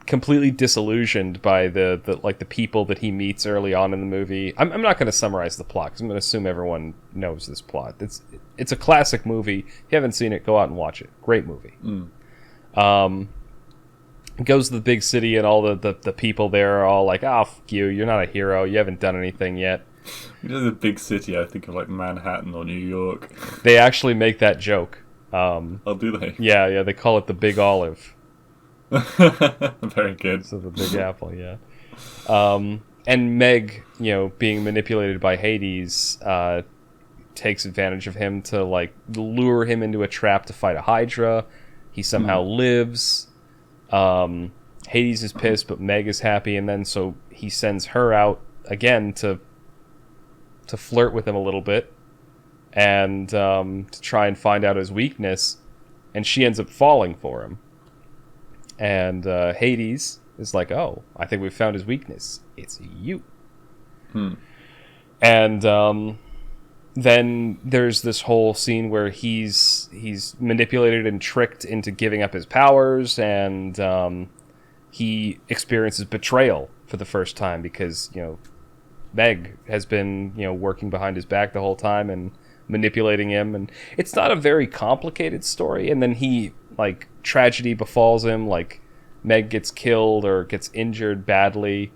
Speaker 1: completely disillusioned by the people that he meets early on in the movie. I'm not going to summarize the plot because I'm going to assume everyone knows this plot. It's a classic movie. If you haven't seen it, go out and watch it. Great movie. Goes to the big city and all the people there are all like, "Oh, fuck you! You're not a hero. You haven't done anything yet."
Speaker 2: You know, the big city, I think of like Manhattan or New York.
Speaker 1: They actually make that joke.
Speaker 2: Oh, do they?
Speaker 1: Yeah, they call it the Big Olive.
Speaker 2: Very good.
Speaker 1: So the Big Apple, yeah. And Meg, being manipulated by Hades, takes advantage of him to like lure him into a trap to fight a Hydra. He somehow lives. Hades is pissed, but Meg is happy, and then so he sends her out again to flirt with him a little bit and to try and find out his weakness, and she ends up falling for him. And Hades is like, "Oh, I think we've found his weakness. It's you." And then there's this whole scene where he's manipulated and tricked into giving up his powers, and he experiences betrayal for the first time because Meg has been working behind his back the whole time and manipulating him, and it's not a very complicated story. And then tragedy befalls him, like Meg gets killed or gets injured badly.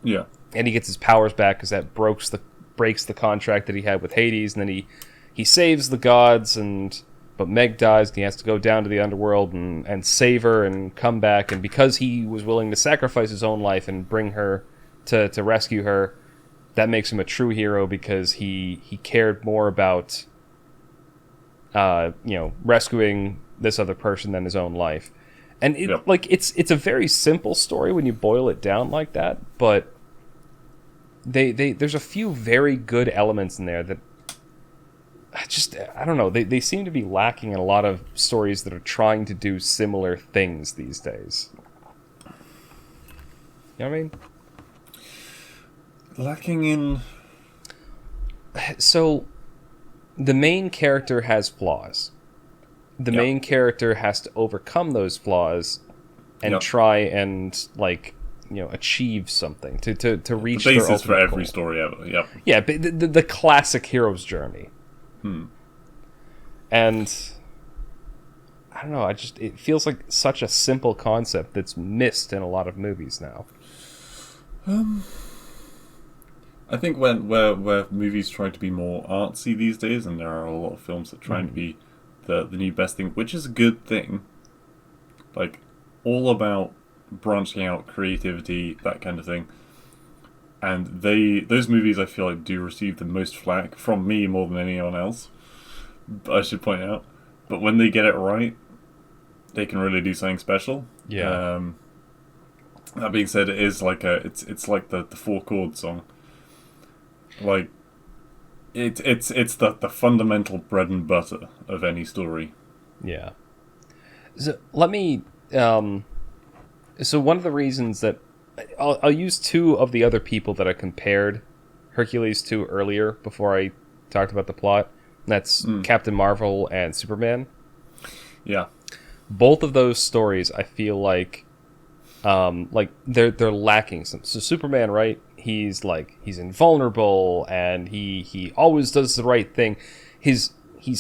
Speaker 2: Yeah.
Speaker 1: And he gets his powers back because that breaks the contract that he had with Hades, and then he saves the gods, but Meg dies, and he has to go down to the underworld and save her and come back. And because he was willing to sacrifice his own life and bring her to rescue her, that makes him a true hero because he cared more about rescuing this other person than his own life. And it's a very simple story when you boil it down like that, but there's a few very good elements in there that I don't know, they seem to be lacking in a lot of stories that are trying to do similar things these days. You know what I mean?
Speaker 2: Lacking in...
Speaker 1: So, the main character has flaws. The main character has to overcome those flaws and try and, achieve something to reach
Speaker 2: the
Speaker 1: their
Speaker 2: basis for every
Speaker 1: goal.
Speaker 2: story ever, yep.
Speaker 1: Yeah, but the classic hero's journey. And... I don't know, it feels like such a simple concept that's missed in a lot of movies now.
Speaker 2: I think where movies try to be more artsy these days, and there are a lot of films that try to be the new best thing, which is a good thing. Like, all about branching out, creativity, that kind of thing. And those movies, I feel like, do receive the most flack from me more than anyone else. I should point out. But when they get it right, they can really do something special.
Speaker 1: Yeah.
Speaker 2: That being said, it is like it's like the 4-chord song. Like, it's the fundamental bread and butter of any story.
Speaker 1: Yeah. So let me. So one of the reasons that I'll use two of the other people that I compared Hercules to earlier before I talked about the plot. That's Captain Marvel and Superman.
Speaker 2: Yeah.
Speaker 1: Both of those stories, I feel like they're lacking some. So Superman, right? He's invulnerable and he always does the right thing. He's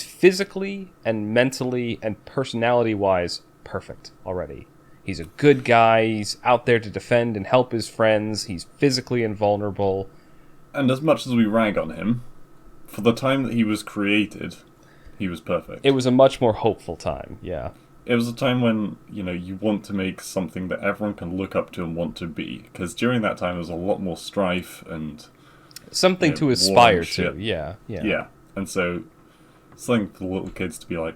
Speaker 1: physically and mentally and personality wise perfect already. He's a good guy. He's out there to defend and help his friends. He's physically invulnerable. And
Speaker 2: as much as we rag on him, for the time that he was created, he was perfect.
Speaker 1: It was a much more hopeful time, yeah.
Speaker 2: It was a time when, you want to make something that everyone can look up to and want to be. Because during that time, there was a lot more strife and...
Speaker 1: something to aspire to, yeah.
Speaker 2: Yeah. And so, something for little kids to be like,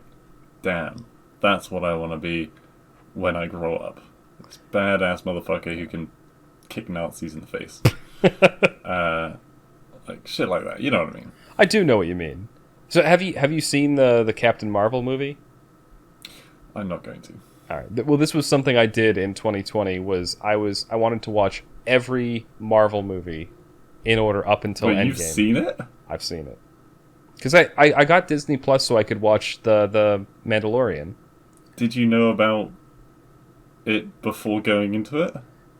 Speaker 2: damn, that's what I want to be when I grow up. This badass motherfucker who can kick Nazis in the face. Like shit like that. You know what I mean?
Speaker 1: I do know what you mean. So have you seen the Captain Marvel movie?
Speaker 2: I'm not going to.
Speaker 1: All right. Well, this was something I did in 2020. I wanted to watch every Marvel movie in order up until Endgame.
Speaker 2: You've seen it?
Speaker 1: I've seen it. Because I got Disney Plus so I could watch the Mandalorian.
Speaker 2: Did you know about it before going into it?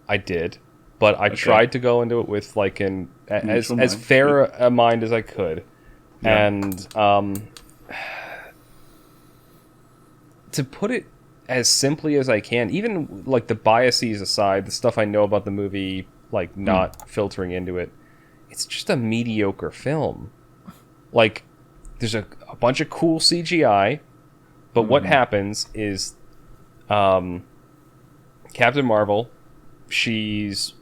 Speaker 1: I did, but I tried to go into it with like as fair a mind as I could, and to put it as simply as I can, even like the biases aside, the stuff I know about the movie, like not filtering into it, it's just a mediocre film. Like, there's a bunch of cool CGI, but what happens is Captain Marvel, she's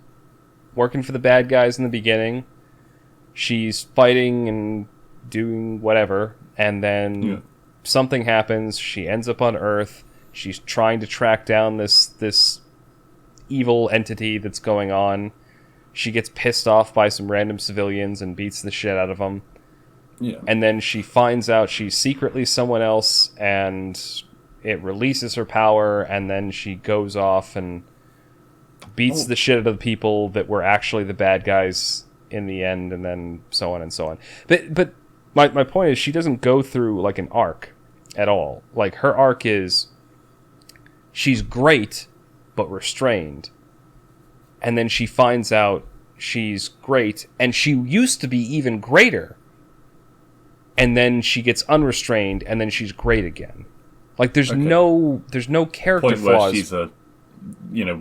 Speaker 1: working for the bad guys in the beginning. She's fighting and doing whatever, and then something happens. She ends up on Earth. She's trying to track down this evil entity that's going on. She gets pissed off by some random civilians and beats the shit out of them.
Speaker 2: Yeah.
Speaker 1: And then she finds out she's secretly someone else, and it releases her power, and then she goes off and beats the shit out of the people that were actually the bad guys in the end, and then so on and so on. But my point is, she doesn't go through like an arc at all. Like, her arc is she's great but restrained, and then she finds out she's great, and she used to be even greater, and then she gets unrestrained, and then she's great again. Like, there's no character
Speaker 2: point
Speaker 1: flaws.
Speaker 2: Where she's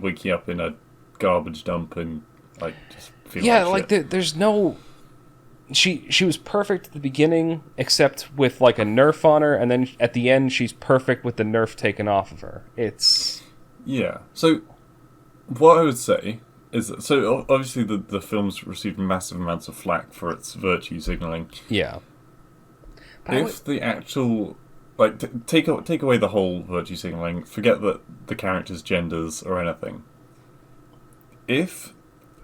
Speaker 2: waking up in a garbage dump and like just feeling
Speaker 1: like
Speaker 2: shit.
Speaker 1: there's no. She was perfect at the beginning, except with like a nerf on her, and then at the end she's perfect with the nerf taken off of her. It's
Speaker 2: So what I would say is that, so obviously the film's received massive amounts of flack for its virtue signaling.
Speaker 1: Yeah.
Speaker 2: If the actual take away the whole virtue signaling, forget that the characters' genders or anything. If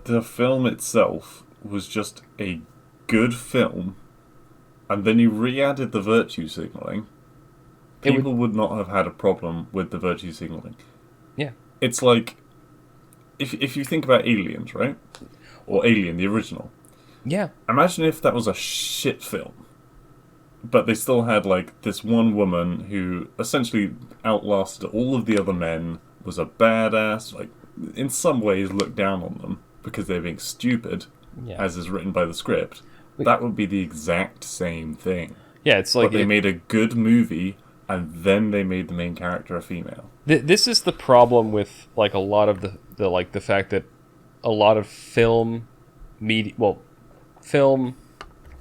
Speaker 2: the film itself was just a good film, and then you re-added the virtue signaling, people would not have had a problem with the virtue signaling.
Speaker 1: Yeah.
Speaker 2: It's like, if you think about Aliens, right? Or Alien, the original.
Speaker 1: Yeah.
Speaker 2: Imagine if that was a shit film, but they still had like this one woman who essentially outlasted all of the other men, was a badass, like in some ways looked down on them because they're being stupid, as is written by the script. That would be the exact same thing.
Speaker 1: Yeah, it's like...
Speaker 2: But they made a good movie, and then they made the main character a female.
Speaker 1: This is the problem with like a lot of the fact that a lot of film,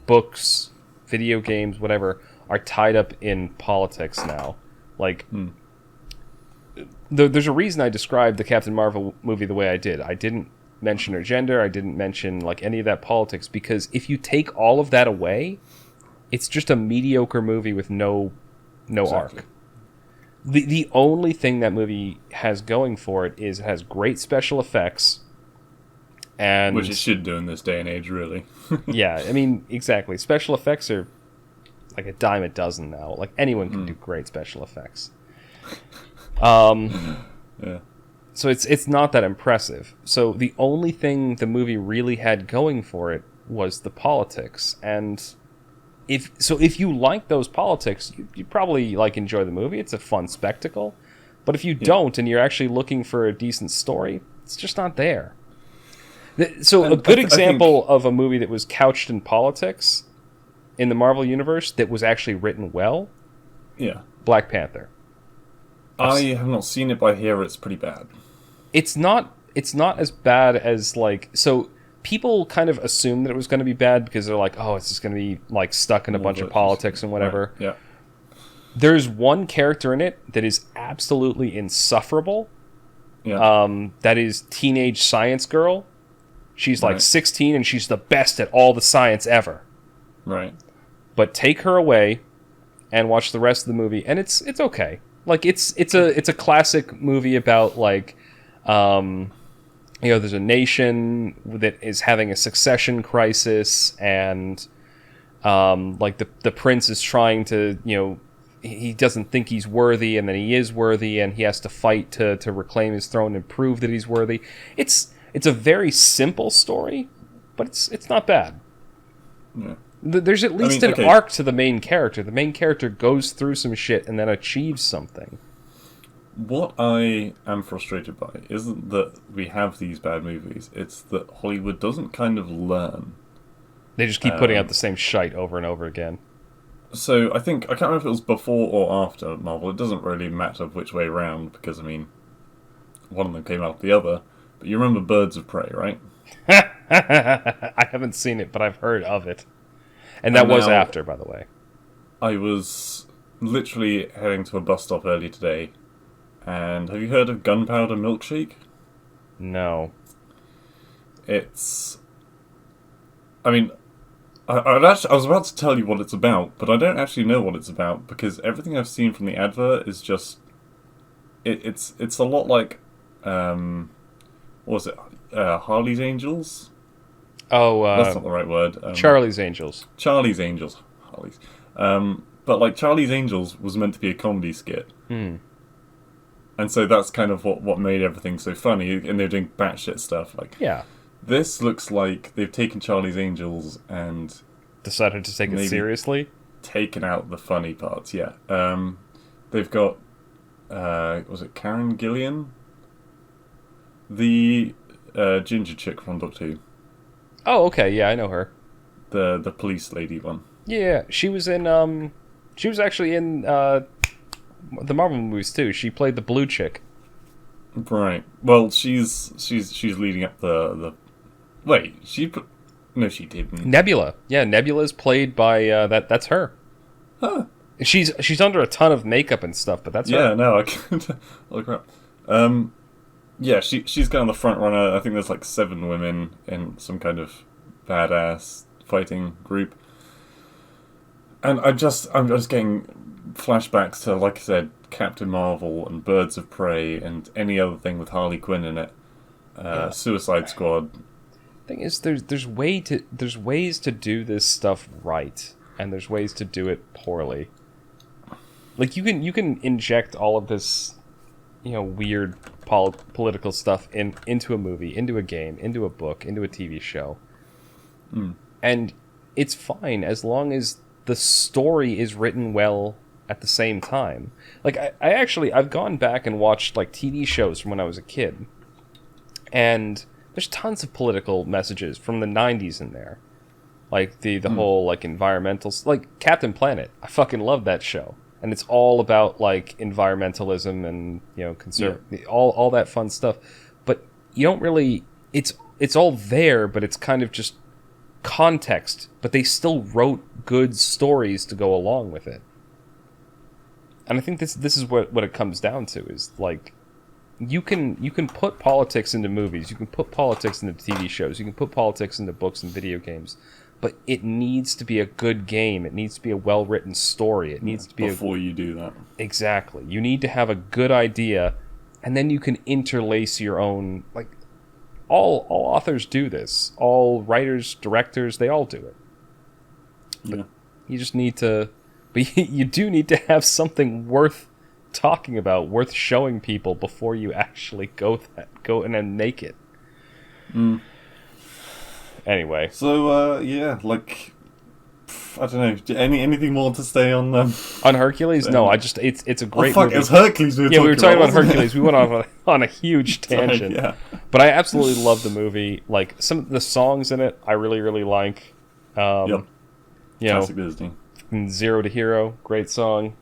Speaker 1: books, video games, whatever, are tied up in politics now. Like, there's a reason I described the Captain Marvel movie the way I did. I didn't mention her gender. I didn't mention like any of that politics, because if you take all of that away, it's just a mediocre movie with no arc. The only thing that movie has going for it is it has great special effects, and
Speaker 2: which it should do in this day and age, really.
Speaker 1: Yeah, I mean, exactly. Special effects are like a dime a dozen now. Like, anyone can do great special effects.
Speaker 2: Yeah.
Speaker 1: So it's not that impressive. So the only thing the movie really had going for it was the politics. And if you like those politics, you probably like enjoy the movie. It's a fun spectacle. But if you don't, and you're actually looking for a decent story, it's just not there. So a good example of a movie that was couched in politics in the Marvel Universe that was actually written well, Black Panther.
Speaker 2: I have not seen it, but I hear it's pretty bad.
Speaker 1: It's not as bad as, like... So people kind of assume that it was going to be bad because they're like, oh, it's just going to be like stuck in a bunch of politics and whatever.
Speaker 2: Right. Yeah.
Speaker 1: There's one character in it that is absolutely insufferable.
Speaker 2: Yeah.
Speaker 1: That is Teenage Science Girl. She's like 16 and she's the best at all the science ever.
Speaker 2: Right.
Speaker 1: but take her away and watch the rest of the movie, and it's okay. Like it's a classic movie about like there's a nation that is having a succession crisis, and like the prince is trying to, he doesn't think he's worthy, and then he is worthy, and he has to fight to reclaim his throne and prove that he's worthy. It's a very simple story, but it's not bad.
Speaker 2: Yeah.
Speaker 1: There's at least an arc to the main character. The main character goes through some shit and then achieves something.
Speaker 2: What I am frustrated by isn't that we have these bad movies, it's that Hollywood doesn't kind of learn.
Speaker 1: They just keep putting out the same shite over and over again.
Speaker 2: So I can't remember if it was before or after Marvel. It doesn't really matter which way round, because, one of them came out the other. But you remember Birds of Prey, right?
Speaker 1: I haven't seen it, but I've heard of it. And that was after, by the way. I
Speaker 2: was literally heading to a bus stop earlier today, and have you heard of Gunpowder Milkshake?
Speaker 1: No.
Speaker 2: It's... I was about to tell you what it's about, but I don't actually know what it's about, because everything I've seen from the advert is just... It's a lot like... what was it? Harley's Angels?
Speaker 1: Oh,
Speaker 2: that's not the right word.
Speaker 1: Charlie's Angels.
Speaker 2: Charlie's Angels. Harley's. But like Charlie's Angels was meant to be a comedy skit.
Speaker 1: Hmm.
Speaker 2: And so that's kind of what made everything so funny, and they're doing batshit stuff. Like,
Speaker 1: yeah.
Speaker 2: This looks like they've taken Charlie's Angels and...
Speaker 1: decided to take it seriously?
Speaker 2: Taken out the funny parts, yeah. They've got... was it Karen Gillian? The ginger chick from Doctor Who.
Speaker 1: Oh, okay, yeah, I know her.
Speaker 2: The police lady one.
Speaker 1: Yeah, she was in... she was actually in the Marvel movies, too. She played the blue chick.
Speaker 2: Right. Well, she's leading up the... Wait, no, she didn't.
Speaker 1: Nebula. Yeah, Nebula's played by that's her.
Speaker 2: Huh.
Speaker 1: She's under a ton of makeup and stuff, but that's her.
Speaker 2: Yeah, no, I can't. Holy crap. Yeah, she's kind of the front runner. I think there's like 7 women in some kind of badass fighting group, and I'm just getting flashbacks to, like I said, Captain Marvel and Birds of Prey and any other thing with Harley Quinn in it. Suicide Squad.
Speaker 1: Thing is, there's ways to do this stuff right, and there's ways to do it poorly. Like you can inject all of this, weird political stuff into a movie, into a game, into a book, into a TV show, and it's fine as long as the story is written well at the same time. Like I've gone back and watched like TV shows from when I was a kid, and there's tons of political messages from the 90s in there. Like the whole like environmental, like Captain Planet. I fucking love that show. And it's all about like environmentalism and, all that fun stuff. But you don't really, it's all there, but it's kind of just context. But they still wrote good stories to go along with it. And I think this is what it comes down to, is like, you can put politics into movies, you can put politics into TV shows, you can put politics into books and video games, but it needs to be a good game. It needs to be a well-written story. It needs to be
Speaker 2: before you do that.
Speaker 1: Exactly. You need to have a good idea, and then you can interlace your own. Like all authors do this. All writers, directors, they all do it. But
Speaker 2: yeah.
Speaker 1: You just need to. But you do need to have something worth talking about, worth showing people before you actually go and then make it. Anyway,
Speaker 2: so like, I don't know. Anything more to say on
Speaker 1: on Hercules? No, it's a great movie.
Speaker 2: It's Hercules.
Speaker 1: We were talking about Hercules. We went on a huge tangent.
Speaker 2: Yeah.
Speaker 1: But I absolutely love the movie. Like some of the songs in it, I really really like.
Speaker 2: Yep. Classic Disney.
Speaker 1: Zero to Hero, great song.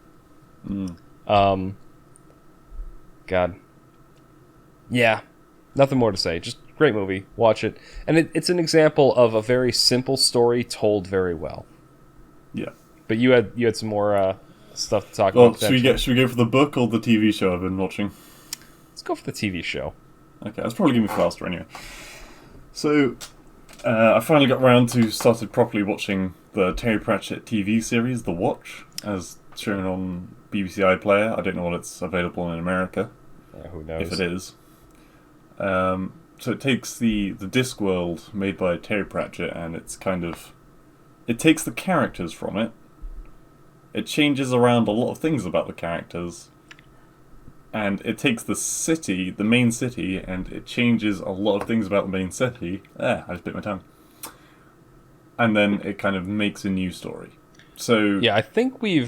Speaker 1: God. Yeah, nothing more to say. Just great movie. Watch it, and it's an example of a very simple story told very well.
Speaker 2: Yeah.
Speaker 1: But you had some more stuff to talk about.
Speaker 2: Should we go for the book or the TV show I've been watching?
Speaker 1: Let's go for the TV show.
Speaker 2: Okay, that's probably gonna be faster anyway. So, I finally got around to started properly watching the Terry Pratchett TV series, The Watch, as shown on BBC iPlayer. I don't know what it's available in America.
Speaker 1: Who knows?
Speaker 2: If it is. So it takes the Discworld made by Terry Pratchett, and it's kind of... It takes the characters from it. It changes around a lot of things about the characters. And it takes the city, the main city, and it changes a lot of things about the main city. I just bit my tongue. And then it kind of makes a new story. So
Speaker 1: yeah, I think we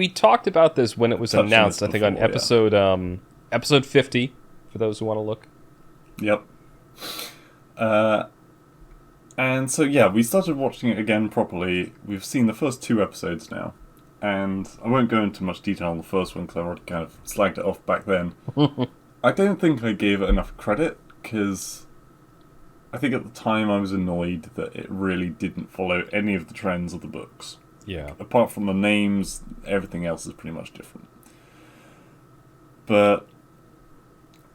Speaker 1: talked about this when it was announced. I think on episode 50, for those who want to look.
Speaker 2: Yep. And so yeah, we started watching it again properly. We've seen the first 2 episodes now, and I won't go into much detail on the first one because I already kind of slagged it off back then. I don't think I gave it enough credit because I think at the time I was annoyed that it really didn't follow any of the trends of the books.
Speaker 1: Yeah.
Speaker 2: Apart from the names, everything else is pretty much different. But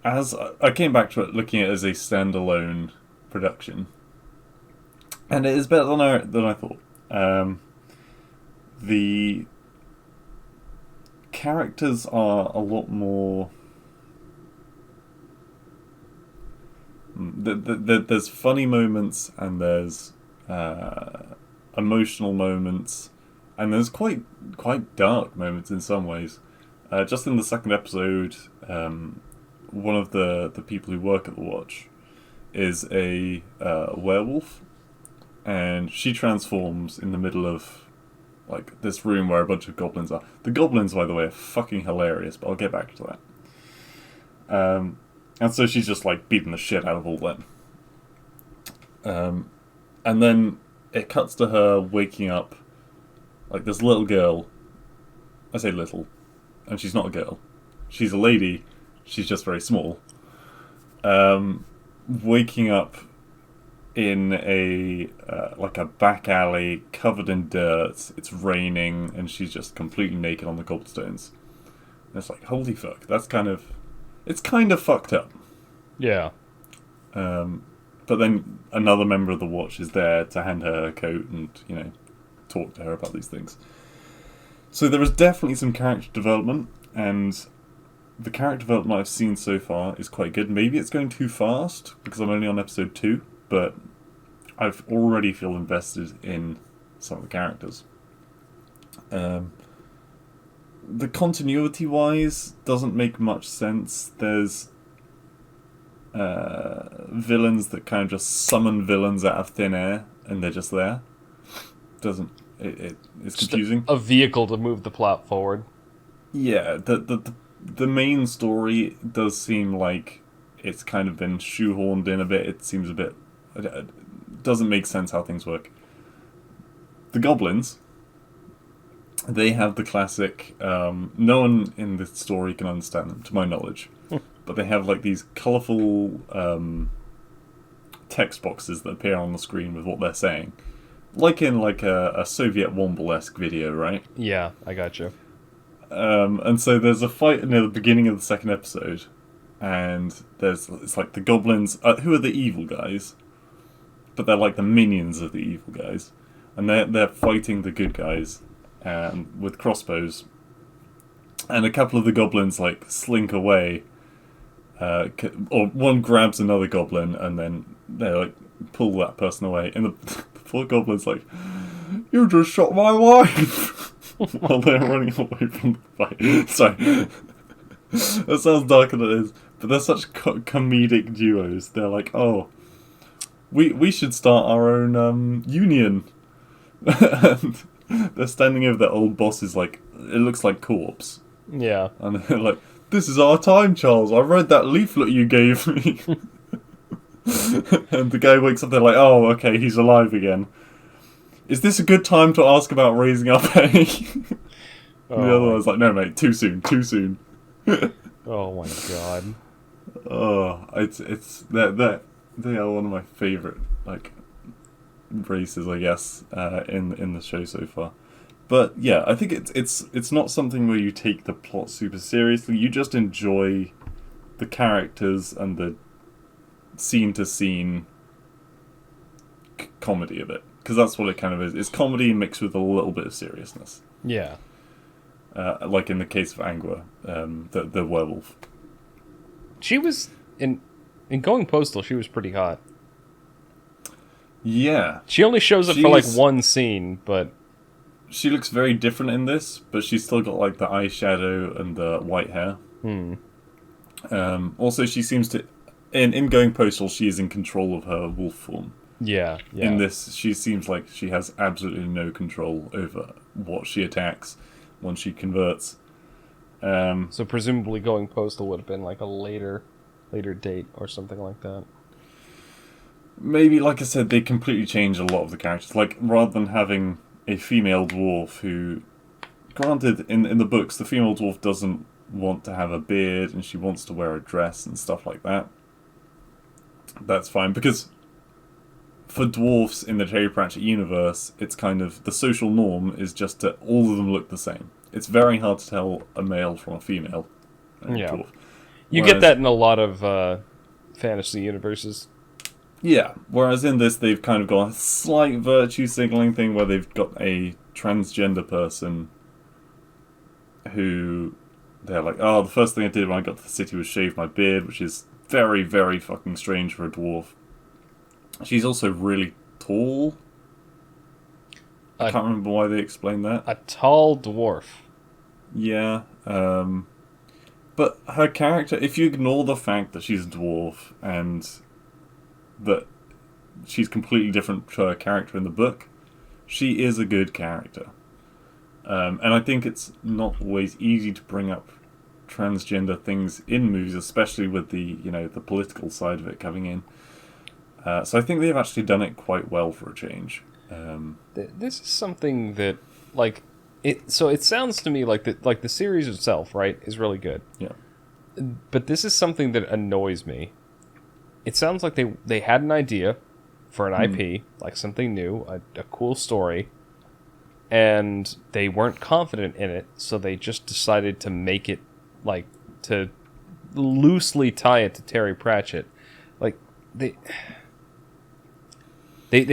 Speaker 2: as I came back to it looking at it as a standalone production, and it is better than I thought. The characters are a lot more... There's funny moments, and there's emotional moments, and there's quite dark moments in some ways. Just in the second episode, one of the people who work at the Watch is a werewolf, and she transforms in the middle of like this room where a bunch of goblins are. The goblins, by the way, are fucking hilarious, but I'll get back to that. And so she's just like beating the shit out of all them. And then it cuts to her waking up, like this little girl. I say little, and she's not a girl. She's a lady. She's just very small. Waking up in a like a back alley covered in dirt. It's raining, and she's just completely naked on the cobblestones. And it's like, holy fuck, it's kind of fucked up.
Speaker 1: Yeah.
Speaker 2: But then another member of the Watch is there to hand her her coat and, talk to her about these things. So there is definitely some character development, and the character development I've seen so far is quite good. Maybe it's going too fast because I'm only on episode 2, but I've already feel invested in some of the characters. The continuity-wise doesn't make much sense. There's villains that kind of just summon villains out of thin air, and they're just there. It's confusing.
Speaker 1: A vehicle to move the plot forward.
Speaker 2: Yeah, the main story does seem like it's kind of been shoehorned in a bit. It seems a bit... It doesn't make sense how things work. The goblins, they have the classic... no one in this story can understand them, to my knowledge. But they have like these colourful text boxes that appear on the screen with what they're saying. Like in like a Soviet Womble-esque video, right?
Speaker 1: Yeah, I got you.
Speaker 2: And so there's a fight near the beginning of the second episode, and it's like the goblins, who are the evil guys, but they're like the minions of the evil guys, and they're fighting the good guys with crossbows, and a couple of the goblins like slink away, or one grabs another goblin, and then they like pull that person away, and the poor goblin's like, "You just shot my wife!" While they're running away from the fight. Sorry. That sounds darker than it is. But they're such comedic duos. They're like, oh, we should start our own union. And they're standing over their old boss's, like, it looks like corpse.
Speaker 1: Yeah.
Speaker 2: And they're like, "This is our time, Charles. I read that leaflet you gave me." And the guy wakes up, they're like, "Oh, okay, he's alive again. Is this a good time to ask about raising our pay?" The other one's like, "No, mate, too soon.
Speaker 1: Oh my god.
Speaker 2: Oh, it's they are one of my favourite like races, I guess, in the show so far. But yeah, I think it's not something where you take the plot super seriously. You just enjoy the characters and the scene to scene comedy of it. because that's what it kind of is. It's comedy mixed with a little bit of seriousness.
Speaker 1: Yeah.
Speaker 2: Like in the case of Angua, the werewolf.
Speaker 1: She was in Going Postal. She was pretty hot.
Speaker 2: Yeah.
Speaker 1: She only shows up for like one scene, but
Speaker 2: she looks very different in this. But she's still got like the eyeshadow and the white hair. Also, she seems to in Going Postal, she is in control of her wolf form.
Speaker 1: Yeah.
Speaker 2: In this, she seems like she has absolutely no control over what she attacks once she converts.
Speaker 1: So presumably Going Postal would have been like a later date or something like that.
Speaker 2: Maybe, like I said, they completely change a lot of the characters. Like, rather than having a female dwarf who... Granted, in the books, the female dwarf doesn't want to have a beard and she wants to wear a dress and stuff like that. That's fine, because for dwarfs in the Terry Pratchett universe, it's kind of... The social norm is just that all of them look the same. It's very hard to tell a male from a female.
Speaker 1: Dwarf. You get that in a lot of fantasy universes.
Speaker 2: Yeah, whereas in this, they've kind of got a slight virtue signaling thing where they've got a transgender person who they're like, oh, the first thing I did when I got to the city was shave my beard, which is very, very fucking strange for a dwarf. She's also really tall. I can't remember why they explained that.
Speaker 1: A tall dwarf.
Speaker 2: Yeah, but her character, if you ignore the fact that she's a dwarf and that she's completely different to her character in the book, she is a good character. And I think it's not always easy to bring up transgender things in movies, especially with the political side of it coming in. So I think they've actually done it quite well for a change.
Speaker 1: This is something that, like, it sounds to me like the series itself, right, is really good.
Speaker 2: Yeah.
Speaker 1: But this is something that annoys me. It sounds like they had an idea for an IP, like something new, a cool story, and they weren't confident in it, so they just decided to make it, like, to loosely tie it to Terry Pratchett. Like, they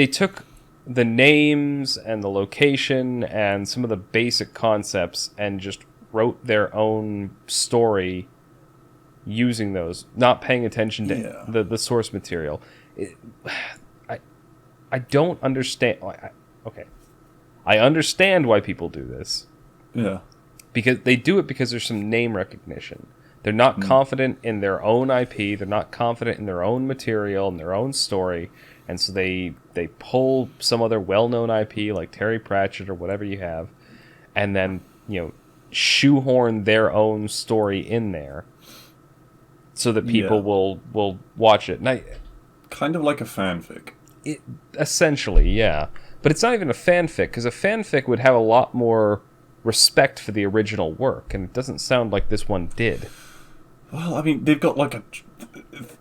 Speaker 1: took the names and the location and some of the basic concepts and just wrote their own story using those, not paying attention to the source material. I don't understand. Okay, I understand why people do this.
Speaker 2: Yeah,
Speaker 1: because they do it because there's some name recognition. They're not confident in their own IP. They're not confident in their own material and their own story, and so they pull some other well-known IP like Terry Pratchett or whatever you have, and then shoehorn their own story in there, so that people will watch it. And
Speaker 2: kind of like a fanfic.
Speaker 1: Essentially, yeah. But it's not even a fanfic, because a fanfic would have a lot more respect for the original work, and it doesn't sound like this one did.
Speaker 2: Well, I mean, they've got like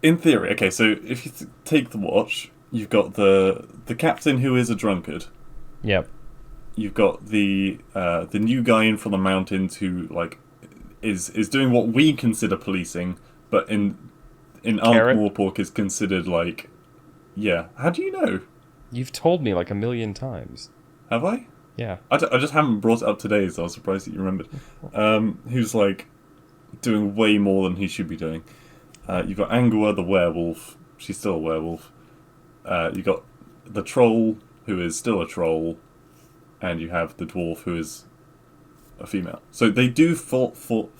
Speaker 2: in theory, okay, so if you take the watch, you've got the captain who is a drunkard.
Speaker 1: Yep.
Speaker 2: You've got the new guy in from the mountains who, like, is doing what we consider policing, but in Ankh-Morpork is considered, like... Yeah. How do you know?
Speaker 1: You've told me like a million times.
Speaker 2: Have I?
Speaker 1: Yeah.
Speaker 2: I just haven't brought it up today, so I was surprised that you remembered. Who's, like, doing way more than he should be doing. You've got Angua, the werewolf. She's still a werewolf. You've got the troll, who is still a troll. And you have the dwarf, who is a female. So they do fall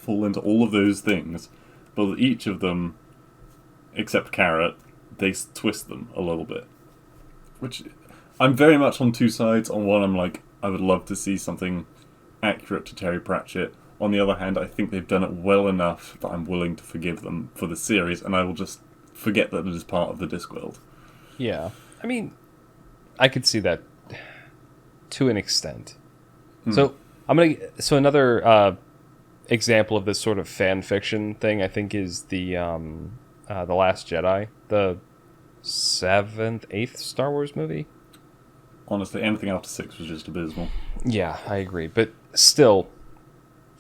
Speaker 2: into all of those things, but each of them, except Carrot, they twist them a little bit. Which, I'm very much on two sides. On one, I'm like, I would love to see something accurate to Terry Pratchett. On the other hand, I think they've done it well enough that I'm willing to forgive them for the series, and I will just forget that it is part of the Discworld.
Speaker 1: Yeah. I mean, I could see that to an extent. So another example of this sort of fan fiction thing, I think, is the Last Jedi, the 7th, 8th Star Wars movie.
Speaker 2: Honestly, anything after 6 was just abysmal.
Speaker 1: Yeah, I agree, but still,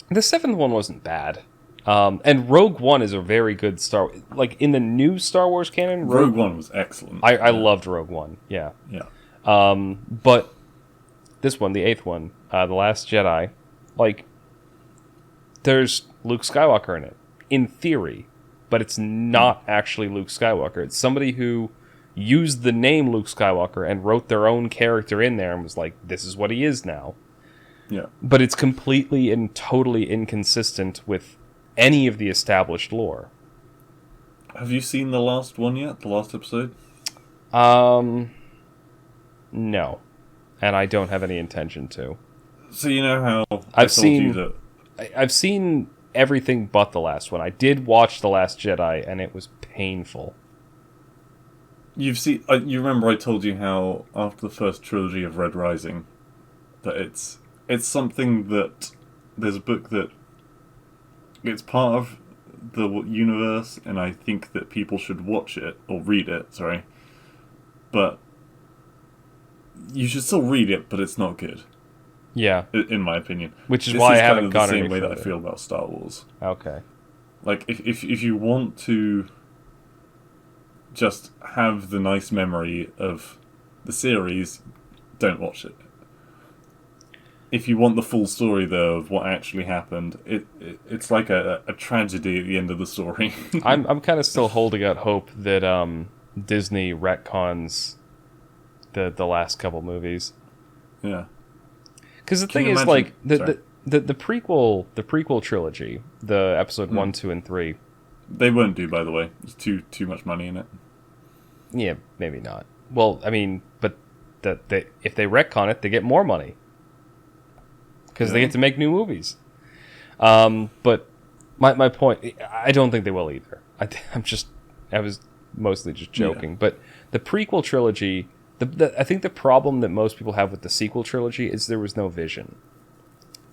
Speaker 1: the 7th one wasn't bad. And Rogue One is a very good like, in the new Star Wars canon.
Speaker 2: Rogue One was excellent.
Speaker 1: I loved Rogue One. Yeah.
Speaker 2: Yeah.
Speaker 1: But this one, the 8th one, The Last Jedi, like, there's Luke Skywalker in it, in theory, but it's not actually Luke Skywalker. It's somebody who used the name Luke Skywalker and wrote their own character in there and was like, this is what he is now.
Speaker 2: Yeah.
Speaker 1: But it's completely and totally inconsistent with any of the established lore.
Speaker 2: Have you seen the last one yet? The last episode?
Speaker 1: No. And I don't have any intention to.
Speaker 2: So you know how
Speaker 1: I've seen
Speaker 2: you that...
Speaker 1: I've seen everything but the last one. I did watch The Last Jedi, and it was painful.
Speaker 2: You've seen... you remember I told you how, after the first trilogy of Red Rising, that it's something that... There's a book that... It's part of the universe, and I think that people should watch it, or read it, sorry. But... You should still read it, but it's not good.
Speaker 1: Yeah.
Speaker 2: In my opinion.
Speaker 1: Which is why I haven't gone any
Speaker 2: the same way that I
Speaker 1: further.
Speaker 2: feel about Star Wars.
Speaker 1: Okay.
Speaker 2: Like, if you want to just have the nice memory of the series, don't watch it. If you want the full story, though, of what actually happened, it's like a tragedy at the end of the story.
Speaker 1: I'm kind of still holding out hope that Disney retcons the last couple movies.
Speaker 2: Yeah.
Speaker 1: Because the thing is, like, the prequel trilogy, the episode 1, 2, and 3...
Speaker 2: They won't do, by the way. There's too much money in it.
Speaker 1: Yeah, maybe not. Well, I mean, but if they retcon it, they get more money. Because they get to make new movies. But my point... I don't think they will either. I was mostly just joking. Yeah. But the prequel trilogy... I think the problem that most people have with the sequel trilogy is there was no vision.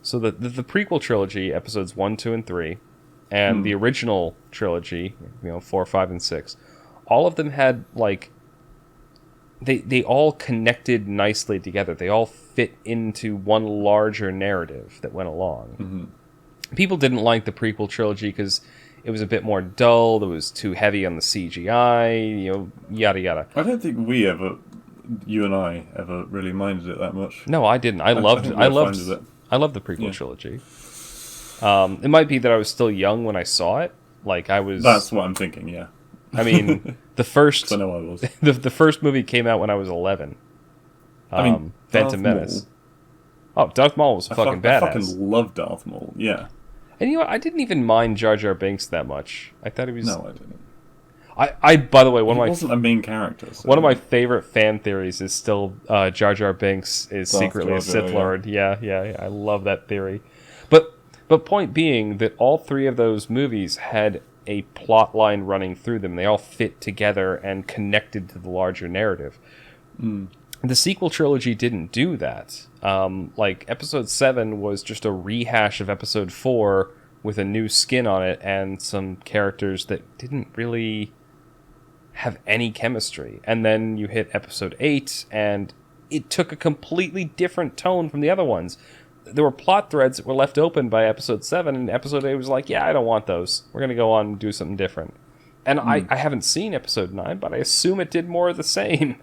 Speaker 1: So the prequel trilogy, episodes 1, 2, and 3, and the original trilogy, 4, 5, and 6, all of them had, like... They all connected nicely together. They all fit into one larger narrative that went along. Mm-hmm. People didn't like the prequel trilogy because it was a bit more dull. It was too heavy on the CGI, yada yada.
Speaker 2: I don't think you and I ever really minded it that much.
Speaker 1: No, I didn't. I loved the prequel trilogy. It might be that I was still young when I saw it. Like I was.
Speaker 2: That's what I'm thinking. Yeah.
Speaker 1: I mean, the first.
Speaker 2: I know I was.
Speaker 1: The first movie came out when I was 11. Phantom Menace. Oh, Darth Maul was fucking badass.
Speaker 2: I fucking love Darth Maul. Yeah.
Speaker 1: And you know what? I didn't even mind Jar Jar Binks that much. I thought he was.
Speaker 2: No, I didn't.
Speaker 1: I by the way,
Speaker 2: he wasn't a main character. So.
Speaker 1: One of my favorite fan theories is still Jar Jar Binks is secretly a Sith Lord. Yeah, I love that theory. But point being that all three of those movies had a plot line running through them. They all fit together and connected to the larger narrative. Mm. The sequel trilogy didn't do that. Like Episode 7 was just a rehash of Episode 4 with a new skin on it and some characters that didn't really have any chemistry. And then you hit Episode 8 and it took a completely different tone from the other ones. There were plot threads that were left open by Episode 7, and Episode 8 was like, yeah, I don't want those. We're going to go on and do something different. And I haven't seen Episode 9, but I assume it did more of the same.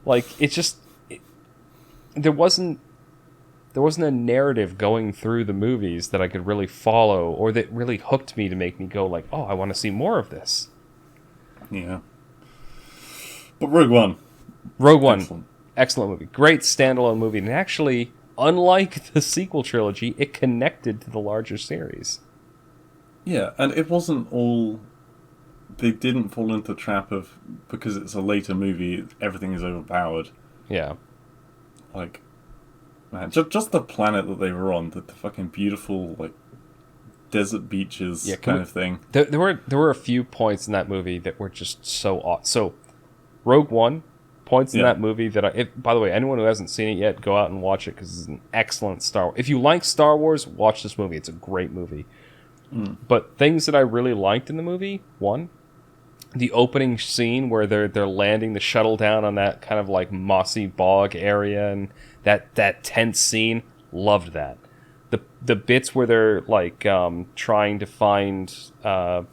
Speaker 1: Like, there wasn't a narrative going through the movies that I could really follow, or that really hooked me to make me go like, oh, I want to see more of this.
Speaker 2: Yeah. But Rogue One.
Speaker 1: Excellent movie. Great standalone movie. And actually, unlike the sequel trilogy, it connected to the larger series.
Speaker 2: Yeah, and it wasn't all... They didn't fall into the trap of, because it's a later movie, everything is overpowered.
Speaker 1: Yeah.
Speaker 2: Like, man, just the planet that they were on, the fucking beautiful, like, desert beaches kind of thing.
Speaker 1: There were a few points in that movie that were just so awesome. So, Rogue One, points in that movie that by the way, anyone who hasn't seen it yet, go out and watch it because it's an excellent Star Wars. If you like Star Wars, watch this movie. It's a great movie. But things that I really liked in the movie, one, the opening scene where they're landing the shuttle down on that kind of like mossy bog area and that tense scene, loved that. The bits where they're like trying to find the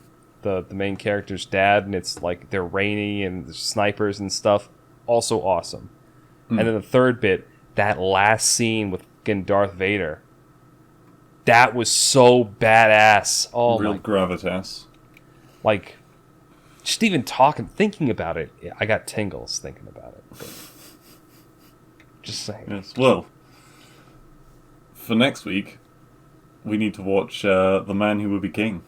Speaker 1: main character's dad, and it's like they're rainy and there's snipers and stuff, also awesome. And then the third bit, that last scene with fucking Darth Vader. That was so badass. Oh
Speaker 2: Real
Speaker 1: my.
Speaker 2: gravitas.
Speaker 1: Like, just even thinking about it, I got tingles thinking about it. But just saying.
Speaker 2: Yes. Well, for next week, we need to watch The Man Who Will Be King.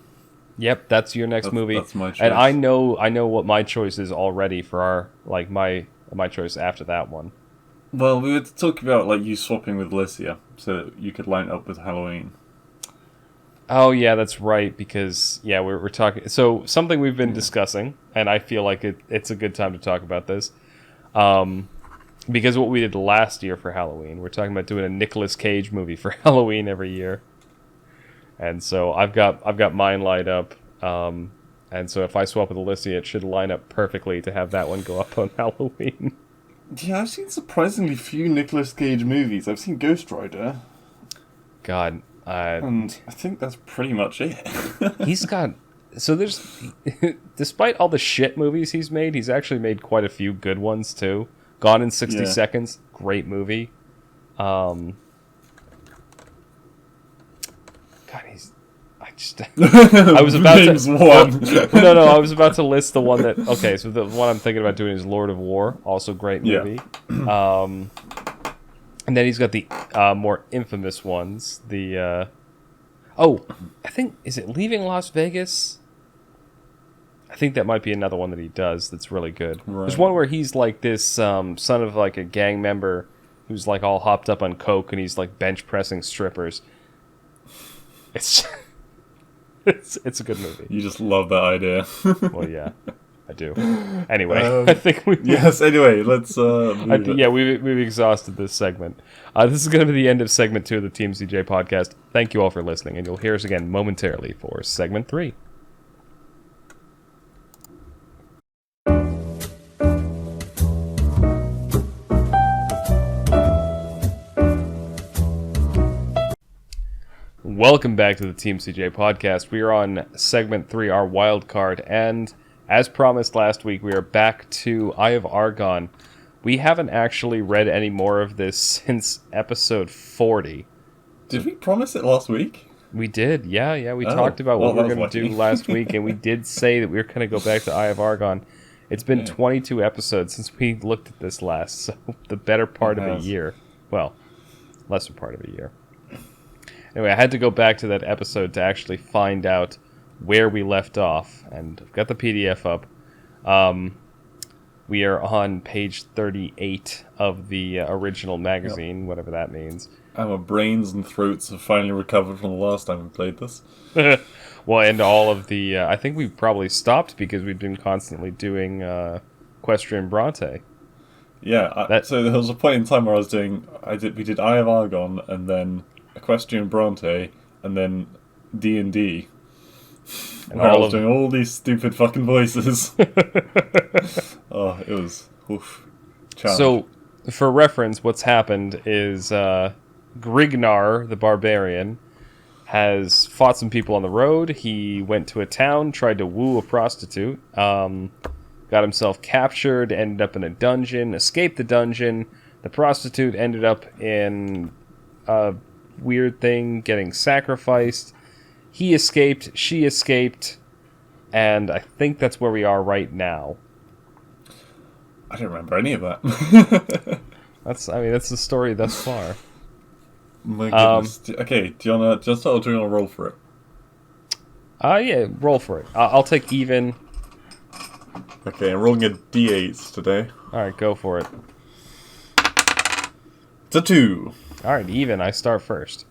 Speaker 1: Yep, that's your next movie.
Speaker 2: That's my choice.
Speaker 1: And I know what my choice is already for our my choice after that one.
Speaker 2: Well, we were talking about like you swapping with Alicia so that you could line up with Halloween.
Speaker 1: Oh yeah, that's right. Because we're talking. So something we've been discussing, and I feel like it's a good time to talk about this. Because what we did last year for Halloween, we're talking about doing a Nicolas Cage movie for Halloween every year. And so I've got mine lined up. And so if I swap with Alicia, it should line up perfectly to have that one go up on Halloween.
Speaker 2: Yeah, I've seen surprisingly few Nicolas Cage movies. I've seen Ghost Rider.
Speaker 1: God.
Speaker 2: And I think that's pretty much it.
Speaker 1: He's got... So there's... Despite all the shit movies he's made, he's actually made quite a few good ones, too. Gone in 60 Seconds. Great movie. God, he's... I was about
Speaker 2: Names
Speaker 1: to...
Speaker 2: one.
Speaker 1: No, I was about to list the one that... Okay, so the one I'm thinking about doing is Lord of War. Also great movie. Yeah. And then he's got the more infamous ones. The... I think... Is it Leaving Las Vegas? I think that might be another one that he does that's really good. Right. There's one where he's like this son of like a gang member who's like all hopped up on coke and he's like bench pressing strippers. It's a good movie.
Speaker 2: You just love that idea.
Speaker 1: Well, yeah, I do. Anyway, I think we...
Speaker 2: Yes, anyway, let's...
Speaker 1: we've exhausted this segment. This is going to be the end of segment 2 of the TMCJ podcast. Thank you all for listening, and you'll hear us again momentarily for segment 3. Welcome back to the TMCJ podcast. We are on segment 3, our wild card, and as promised last week, we are back to Eye of Argon. We haven't actually read any more of this since episode 40.
Speaker 2: Did we promise it last week?
Speaker 1: We did, yeah. We talked about what we were going to do last week, and we did say that we were going to go back to Eye of Argon. It's been 22 episodes since we looked at this last, so the better part of a year. Well, lesser part of a year. Anyway, I had to go back to that episode to actually find out where we left off, and I've got the PDF up. We are on page 38 of the original magazine, whatever that means.
Speaker 2: Our brains and throats have finally recovered from the last time we played this.
Speaker 1: Well, and all of the... I think we probably stopped because we've been constantly doing Equestrian Bronte.
Speaker 2: Yeah, so there was a point in time where we did Eye of Argon, and then Equestrian Bronte, and then D&D. And I was doing all these stupid fucking voices. Oh, it was... Oof. Challenge.
Speaker 1: So, for reference, what's happened is Grignar, the barbarian, has fought some people on the road. He went to a town, tried to woo a prostitute, got himself captured, ended up in a dungeon, escaped the dungeon. The prostitute ended up in a weird thing, getting sacrificed. He escaped, she escaped, and I think that's where we are right now.
Speaker 2: I don't remember any of that.
Speaker 1: That's the story thus far.
Speaker 2: My goodness. Okay, do you want to just start doing a roll for it?
Speaker 1: Yeah, roll for it. I'll take even.
Speaker 2: Okay, I'm rolling a d8 today.
Speaker 1: Alright, go for it.
Speaker 2: It's a 2.
Speaker 1: Alright, even. I start first.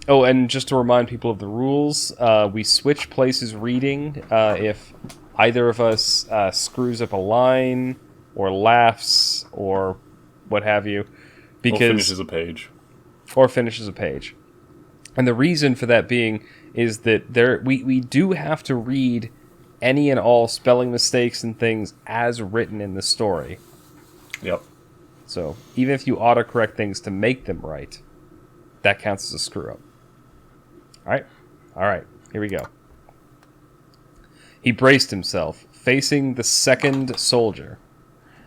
Speaker 1: Oh, and just to remind people of the rules, we switch places reading if either of us screws up a line or laughs or what have you. Because,
Speaker 2: or finishes a page.
Speaker 1: Or finishes a page. And the reason for that being is that we do have to read any and all spelling mistakes and things as written in the story.
Speaker 2: Yep.
Speaker 1: So, even if you autocorrect things to make them right, that counts as a screw-up. Alright, here we go. He braced himself, facing the second soldier.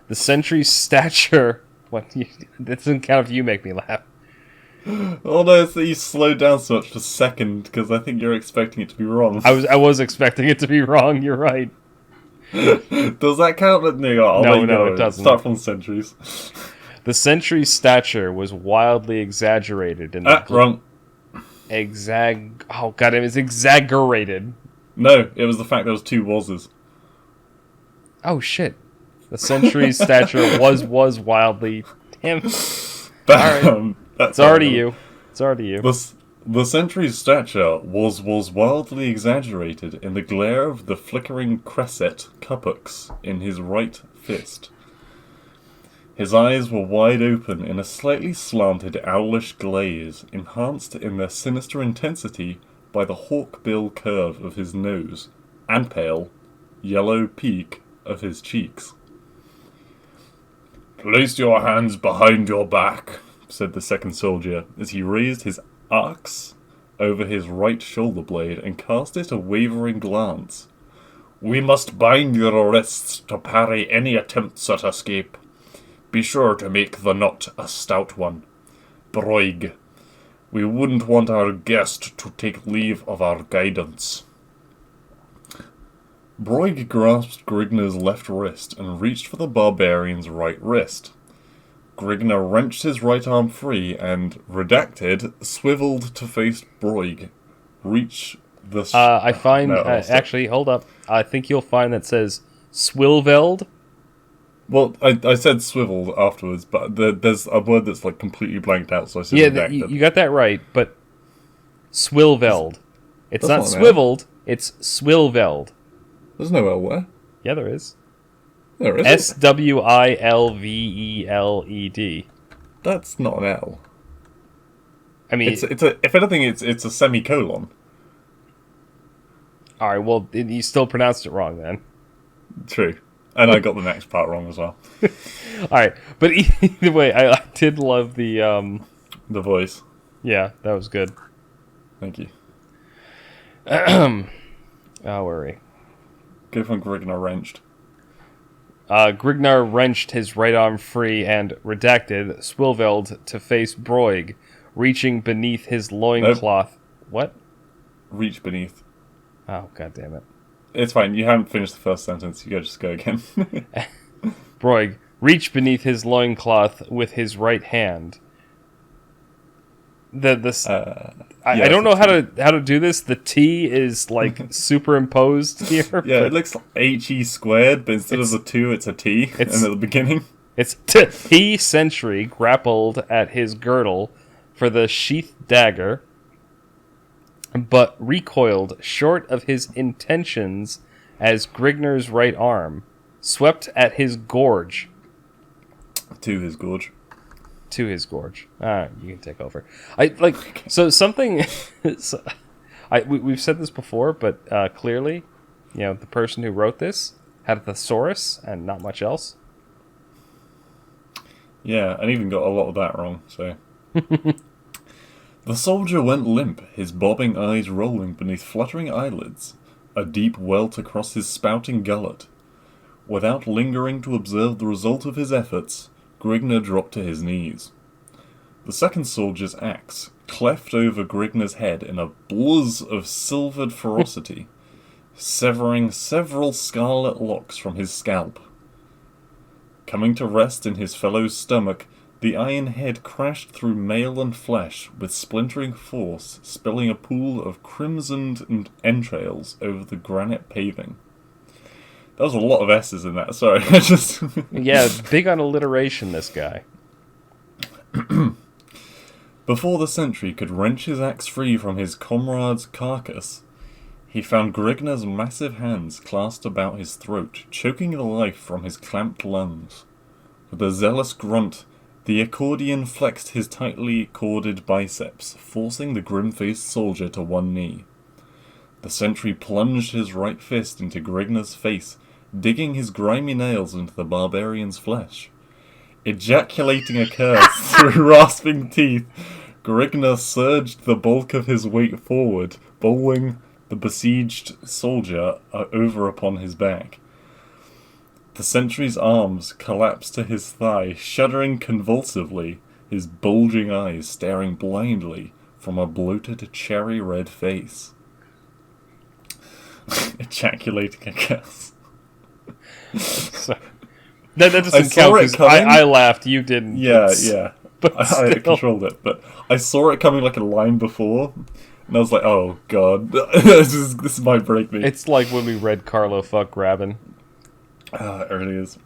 Speaker 1: The sentry's stature... What? That doesn't count if you make me laugh.
Speaker 2: Oh no, it's that you slowed down so much for second, because I think you're expecting it to be wrong.
Speaker 1: I was expecting it to be wrong, you're right.
Speaker 2: Does that count? No,
Speaker 1: it doesn't.
Speaker 2: Start from the centuries.
Speaker 1: The sentry's stature was wildly exaggerated in the...
Speaker 2: Wrong.
Speaker 1: Oh god, it was exaggerated.
Speaker 2: No, it was the fact there was two wases.
Speaker 1: Oh shit. The sentry's stature was wildly... Damn.
Speaker 2: Bam!
Speaker 1: Right. It's already you. It's already you.
Speaker 2: The sentry's stature was wildly exaggerated in the glare of the flickering cresset cuppux in his right fist. His eyes were wide open in a slightly slanted owlish glaze, enhanced in their sinister intensity by the hawk-bill curve of his nose, and pale, yellow peak of his cheeks. "Place your hands behind your back," said the second soldier, as he raised his axe over his right shoulder blade and cast it a wavering glance. "We must bind your wrists to parry any attempts at escape. Be sure to make the knot a stout one. Broig, we wouldn't want our guest to take leave of our guidance." Broig grasped Grigner's left wrist and reached for the barbarian's right wrist. Grigner wrenched his right arm free and, redacted, swiveled to face Broig. Reach the...
Speaker 1: I find... actually, hold up. I think you'll find that says Swilveld.
Speaker 2: Well, I said swiveled afterwards, but there's a word that's like completely blanked out, so I said redacted.
Speaker 1: You got that right, but Swilveld. It's not
Speaker 2: not
Speaker 1: swiveled, it's Swilveld.
Speaker 2: There's no L there.
Speaker 1: Yeah, there is.
Speaker 2: There is.
Speaker 1: Swilveled.
Speaker 2: That's not an L.
Speaker 1: I mean,
Speaker 2: it's if anything, it's a semicolon.
Speaker 1: All right. Well, you still pronounced it wrong then.
Speaker 2: True, and I got the next part wrong as well.
Speaker 1: All right, but either way, I did love the
Speaker 2: voice.
Speaker 1: Yeah, that was good.
Speaker 2: Thank you.
Speaker 1: Oh, where are we?
Speaker 2: Go from Grigner wrenched.
Speaker 1: Grignar wrenched his right arm free and, redacted, Swilveld to face Broig, reaching beneath his loincloth. Nope. What?
Speaker 2: Reach beneath.
Speaker 1: Oh, god damn it.
Speaker 2: It's fine, you haven't finished the first sentence, you gotta just go again.
Speaker 1: Broig, reach beneath his loincloth with his right hand. I don't know how to do this. The T is like superimposed here.
Speaker 2: Yeah, it looks like HE squared, but instead of the 2, it's a T. And at the beginning,
Speaker 1: it's he sentry grappled at his girdle for the sheathed dagger, but recoiled short of his intentions as Grigner's right arm swept at his gorge.
Speaker 2: To his gorge.
Speaker 1: To his gorge. Alright, you can take over. We've said this before, but clearly, the person who wrote this had a thesaurus and not much else.
Speaker 2: Yeah, and even got a lot of that wrong, so... The soldier went limp, his bobbing eyes rolling beneath fluttering eyelids, a deep welt across his spouting gullet. Without lingering to observe the result of his efforts, Grigner dropped to his knees. The second soldier's axe cleft over Grigner's head in a bluzz of silvered ferocity, severing several scarlet locks from his scalp. Coming to rest in his fellow's stomach, the iron head crashed through mail and flesh with splintering force, spilling a pool of crimsoned entrails over the granite paving. There was a lot of S's in that, sorry.
Speaker 1: Yeah, big on alliteration, this guy.
Speaker 2: Before the sentry could wrench his axe free from his comrade's carcass, he found Grigner's massive hands clasped about his throat, choking the life from his clamped lungs. With a zealous grunt, the accordion flexed his tightly corded biceps, forcing the grim-faced soldier to one knee. The sentry plunged his right fist into Grigner's face, digging his grimy nails into the barbarian's flesh. Ejaculating a curse through rasping teeth, Grigner surged the bulk of his weight forward, bowling the besieged soldier over upon his back. The sentry's arms collapse to his thigh, shuddering convulsively, his bulging eyes staring blindly from a bloated cherry-red face. Ejaculating a gas.
Speaker 1: So, that doesn't count because I laughed, you didn't.
Speaker 2: Yeah.
Speaker 1: But
Speaker 2: I controlled it, but I saw it coming like a line before, and I was like, oh god, this might break me.
Speaker 1: It's like when we read Carlo Fuck Grabbin'.
Speaker 2: It really is.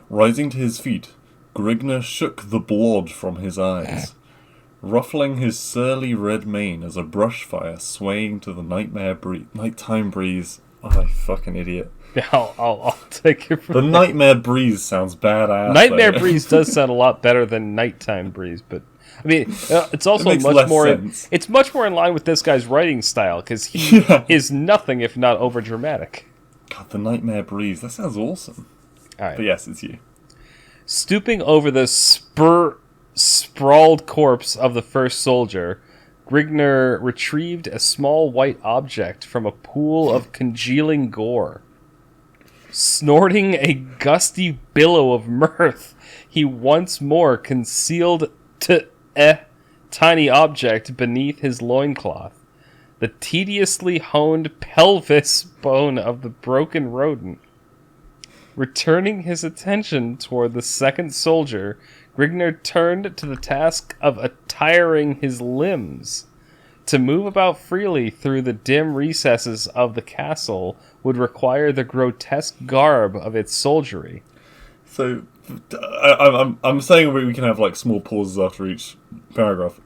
Speaker 2: Rising to his feet, Grigner shook the blood from his eyes, ruffling his surly red mane as a brush fire swaying to the nighttime breeze. Oh, you fucking idiot.
Speaker 1: Yeah, I'll take it from
Speaker 2: The nightmare breeze sounds badass.
Speaker 1: Nightmare breeze does sound a lot better than nighttime breeze, but I mean, it's also much more. It's much more in line with this guy's writing style because he is nothing if not over dramatic.
Speaker 2: God, the nightmare breeze. That sounds awesome.
Speaker 1: All right.
Speaker 2: But yes, it's you.
Speaker 1: Stooping over the sprawled corpse of the first soldier, Grigner retrieved a small white object from a pool of congealing gore. Snorting a gusty billow of mirth, he once more concealed tiny object beneath his loincloth. The tediously honed pelvis bone of the broken rodent. Returning his attention toward the second soldier, Grigner turned to the task of attiring his limbs. To move about freely through the dim recesses of the castle would require the grotesque garb of its soldiery.
Speaker 2: So, I'm saying we can have like small pauses after each paragraph.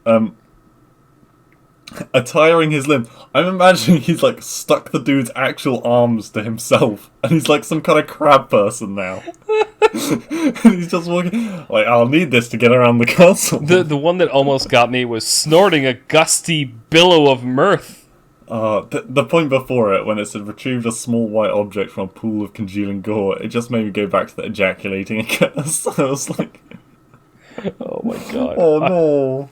Speaker 2: Attiring his limb. I'm imagining he's like stuck the dude's actual arms to himself, and he's like some kind of crab person now. And he's just walking like, I'll need this to get around the castle.
Speaker 1: The one that almost got me was snorting a gusty billow of mirth.
Speaker 2: The point before it, when it said retrieved a small white object from a pool of congealing gore, it just made me go back to the ejaculating a curse. I was like,
Speaker 1: oh my god.
Speaker 2: Oh no.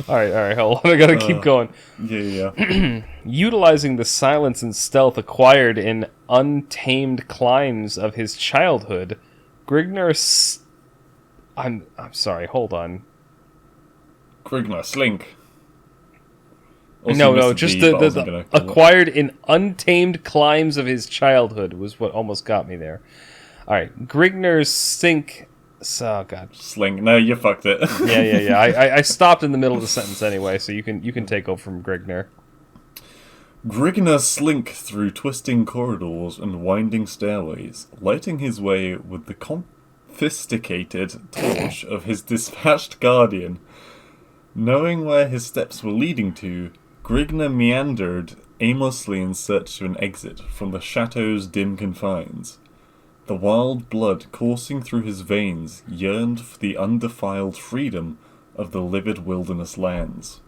Speaker 1: Alright, hold on. I gotta keep going.
Speaker 2: Yeah.
Speaker 1: Utilizing the silence and stealth acquired in untamed climes of his childhood, Grigner I'm sorry, hold on.
Speaker 2: Grigner, slink.
Speaker 1: Also no, just the acquired in untamed climes of his childhood was what almost got me there. Alright, Grigner's sink... Oh god,
Speaker 2: sling. No, you fucked it.
Speaker 1: yeah. I stopped in the middle of the sentence anyway, so you can take over from Grigner.
Speaker 2: Grigner slink through twisting corridors and winding stairways, lighting his way with the confiscated torch of his dispatched guardian. Knowing where his steps were leading to, Grigner meandered aimlessly in search of an exit from the chateau's dim confines. The wild blood coursing through his veins yearned for the undefiled freedom of the livid wilderness lands.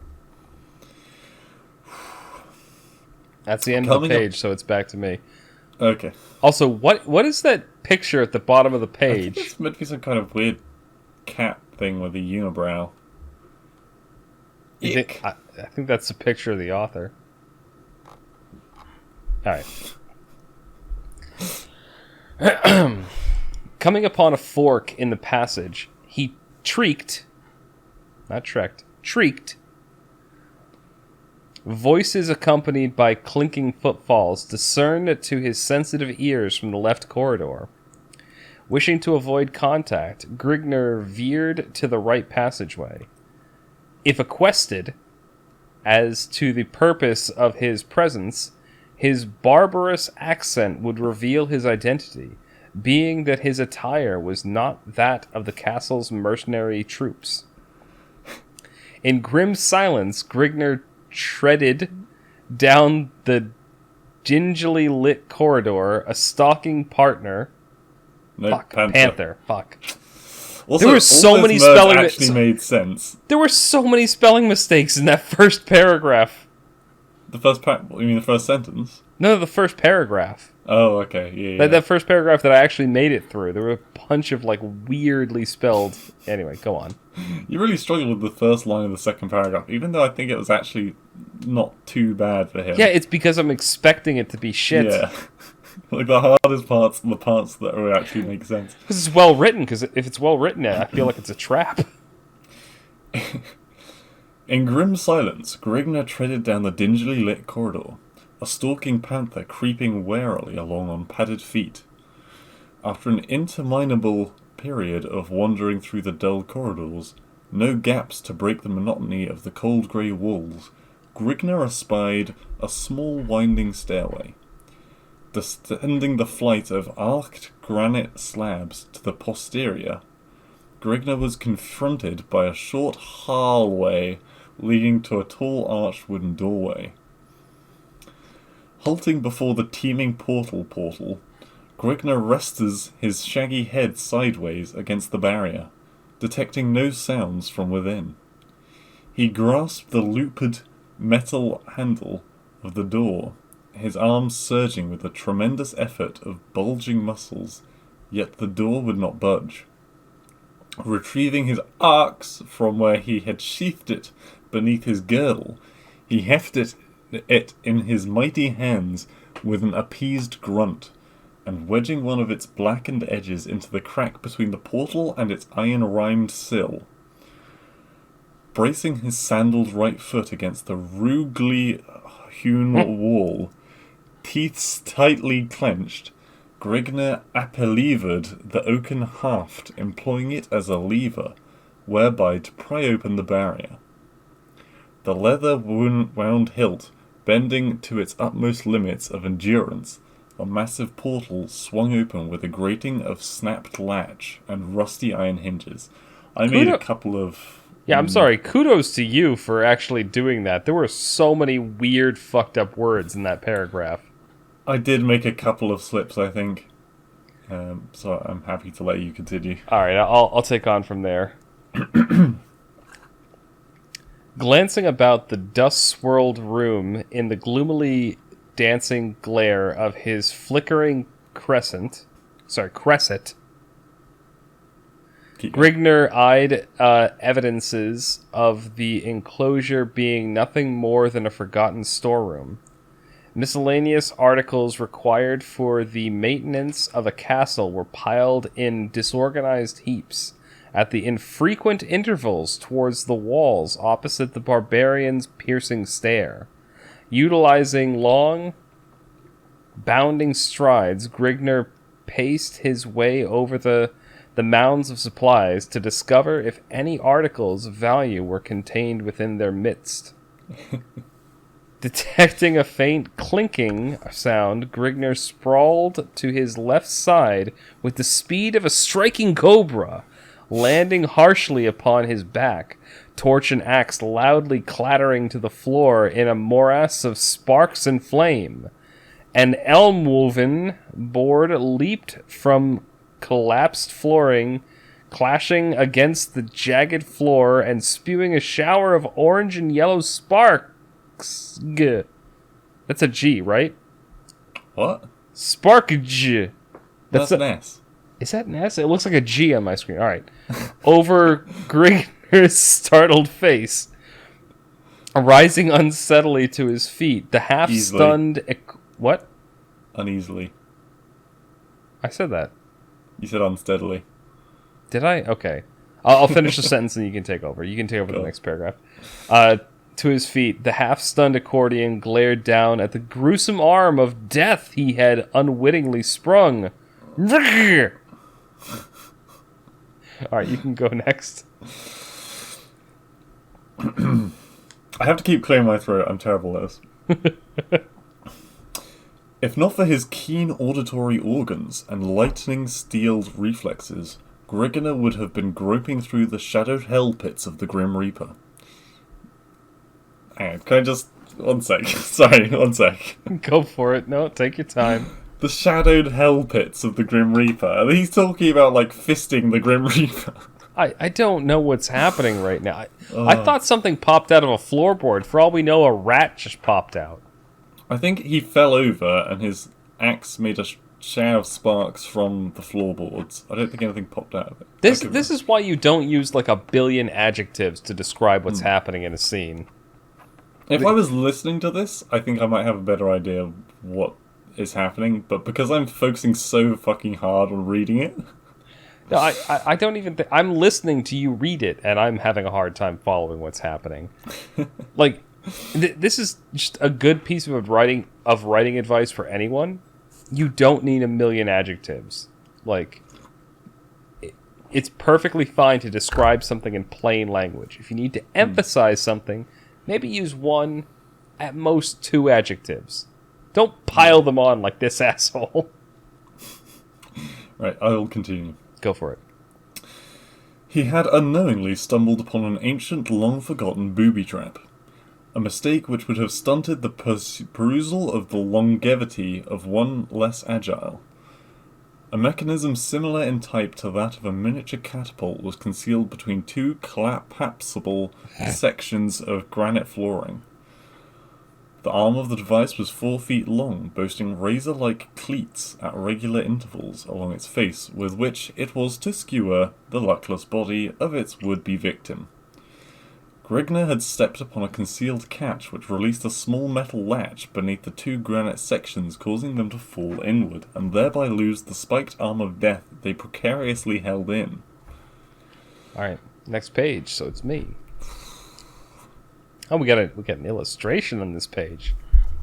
Speaker 1: That's the end of the page, so it's back to me.
Speaker 2: Okay.
Speaker 1: Also, what is that picture at the bottom of the page?
Speaker 2: It's meant to be some kind of weird cat thing with a unibrow.
Speaker 1: I think that's a picture of the author. Alright. Coming upon a fork in the passage, he shrieked. Voices accompanied by clinking footfalls discerned to his sensitive ears from the left corridor. Wishing to avoid contact, Grigner veered to the right passageway. If quested as to the purpose of his presence, his barbarous accent would reveal his identity, being that his attire was not that of the castle's mercenary troops. In grim silence, Grigner treaded down the gingily lit corridor, a stalking partner. Panther. Fuck.
Speaker 2: Also,
Speaker 1: there were so many spelling
Speaker 2: actually made sense.
Speaker 1: There were so many spelling mistakes in that first paragraph.
Speaker 2: The first you mean the first sentence?
Speaker 1: No, the first paragraph.
Speaker 2: Oh, okay. Yeah.
Speaker 1: That first paragraph that I actually made it through. There were a bunch of like weirdly spelled. Anyway, go on.
Speaker 2: You really struggled with the first line of the second paragraph, even though I think it was actually not too bad for him.
Speaker 1: Yeah, it's because I'm expecting it to be shit.
Speaker 2: Yeah. Like the hardest parts are the parts that actually make sense.
Speaker 1: Because it's well written. Because if it's well written, I feel like it's a trap.
Speaker 2: In grim silence, Grigna treaded down the dingily lit corridor, a stalking panther creeping warily along on padded feet. After an interminable period of wandering through the dull corridors, no gaps to break the monotony of the cold grey walls, Grigna espied a small winding stairway. Descending the flight of arched granite slabs to the posterior, Grigna was confronted by a short hallway leading to a tall arched wooden doorway. Halting before the teeming portal, Grigna rests his shaggy head sideways against the barrier, detecting no sounds from within. He grasped the looped metal handle of the door, his arms surging with a tremendous effort of bulging muscles, yet the door would not budge. Retrieving his axe from where he had sheathed it beneath his girdle, he hefted it in his mighty hands with an appeased grunt, and wedging one of its blackened edges into the crack between the portal and its iron-rimed sill. Bracing his sandaled right foot against the rugely hewn wall, teeth tightly clenched, Grigna appellevered the oaken haft, employing it as a lever, whereby to pry open the barrier. The leather-wound hilt, bending to its utmost limits of endurance, a massive portal swung open with a grating of snapped latch and rusty iron hinges. I made a couple of...
Speaker 1: Yeah, I'm sorry. Kudos to you for actually doing that. There were so many weird, fucked up words in that paragraph.
Speaker 2: I did make a couple of slips, I think. So I'm happy to let you continue.
Speaker 1: Alright, I'll take on from there. Glancing about the dust-swirled room in the gloomily dancing glare of his flickering crescent, Grigner eyed evidences of the enclosure being nothing more than a forgotten storeroom. Miscellaneous articles required for the maintenance of a castle were piled in disorganized heaps at the infrequent intervals towards the walls opposite the barbarian's piercing stare. Utilizing long, bounding strides, Grigner paced his way over the mounds of supplies to discover if any articles of value were contained within their midst. Detecting a faint clinking sound, Grigner sprawled to his left side with the speed of a striking cobra, landing harshly upon his back, torch and axe loudly clattering to the floor in a morass of sparks and flame. An elm-woven board leaped from collapsed flooring, clashing against the jagged floor and spewing a shower of orange and yellow sparks. That's a G, right?
Speaker 2: What?
Speaker 1: Sparkge.
Speaker 2: That's an S.
Speaker 1: Is that an S? It looks like a G on my screen. All right. Over Grigner's startled face, rising unsteadily to his feet, the half-stunned... What?
Speaker 2: Uneasily.
Speaker 1: I said that.
Speaker 2: You said unsteadily.
Speaker 1: Did I? Okay. I'll finish the sentence and you can take over. You can take over the next paragraph. To his feet, the half-stunned accordion glared down at the gruesome arm of death he had unwittingly sprung. Alright, you can go next.
Speaker 2: I have to keep clearing my throat. I'm terrible at this. If not for his keen auditory organs and lightning-steeled reflexes, Grigner would have been groping through the shadowed hell pits of the Grim Reaper. Hang on, can I just... One sec. Sorry, one sec.
Speaker 1: Go for it. No, take your time.
Speaker 2: The shadowed hell pits of the Grim Reaper. He's talking about, like, fisting the Grim Reaper.
Speaker 1: I don't know what's happening right now. I thought something popped out of a floorboard. For all we know, a rat just popped out.
Speaker 2: I think he fell over and his axe made a shower of sparks from the floorboards. I don't think anything popped out of it.
Speaker 1: This is why you don't use, like, a billion adjectives to describe what's happening in a scene.
Speaker 2: If I was listening to this, I think I might have a better idea of what is happening, but because I'm focusing so fucking hard on reading it...
Speaker 1: No, I don't even think... I'm listening to you read it, and I'm having a hard time following what's happening. Like, this is just a good piece of writing advice for anyone. You don't need a million adjectives. Like, it's perfectly fine to describe something in plain language. If you need to emphasize something, maybe use one, at most 2 adjectives. Don't pile them on like this asshole.
Speaker 2: Right, I will continue.
Speaker 1: Go for it.
Speaker 2: He had unknowingly stumbled upon an ancient, long-forgotten booby trap. A mistake which would have stunted the perusal of the longevity of one less agile. A mechanism similar in type to that of a miniature catapult was concealed between 2 collapsible sections of granite flooring. The arm of the device was 4 feet long, boasting razor-like cleats at regular intervals along its face, with which it was to skewer the luckless body of its would-be victim. Grigner had stepped upon a concealed catch which released a small metal latch beneath the 2 granite sections, causing them to fall inward, and thereby lose the spiked arm of death they precariously held in.
Speaker 1: Alright, next page, so it's me. Oh, we got an illustration on this page.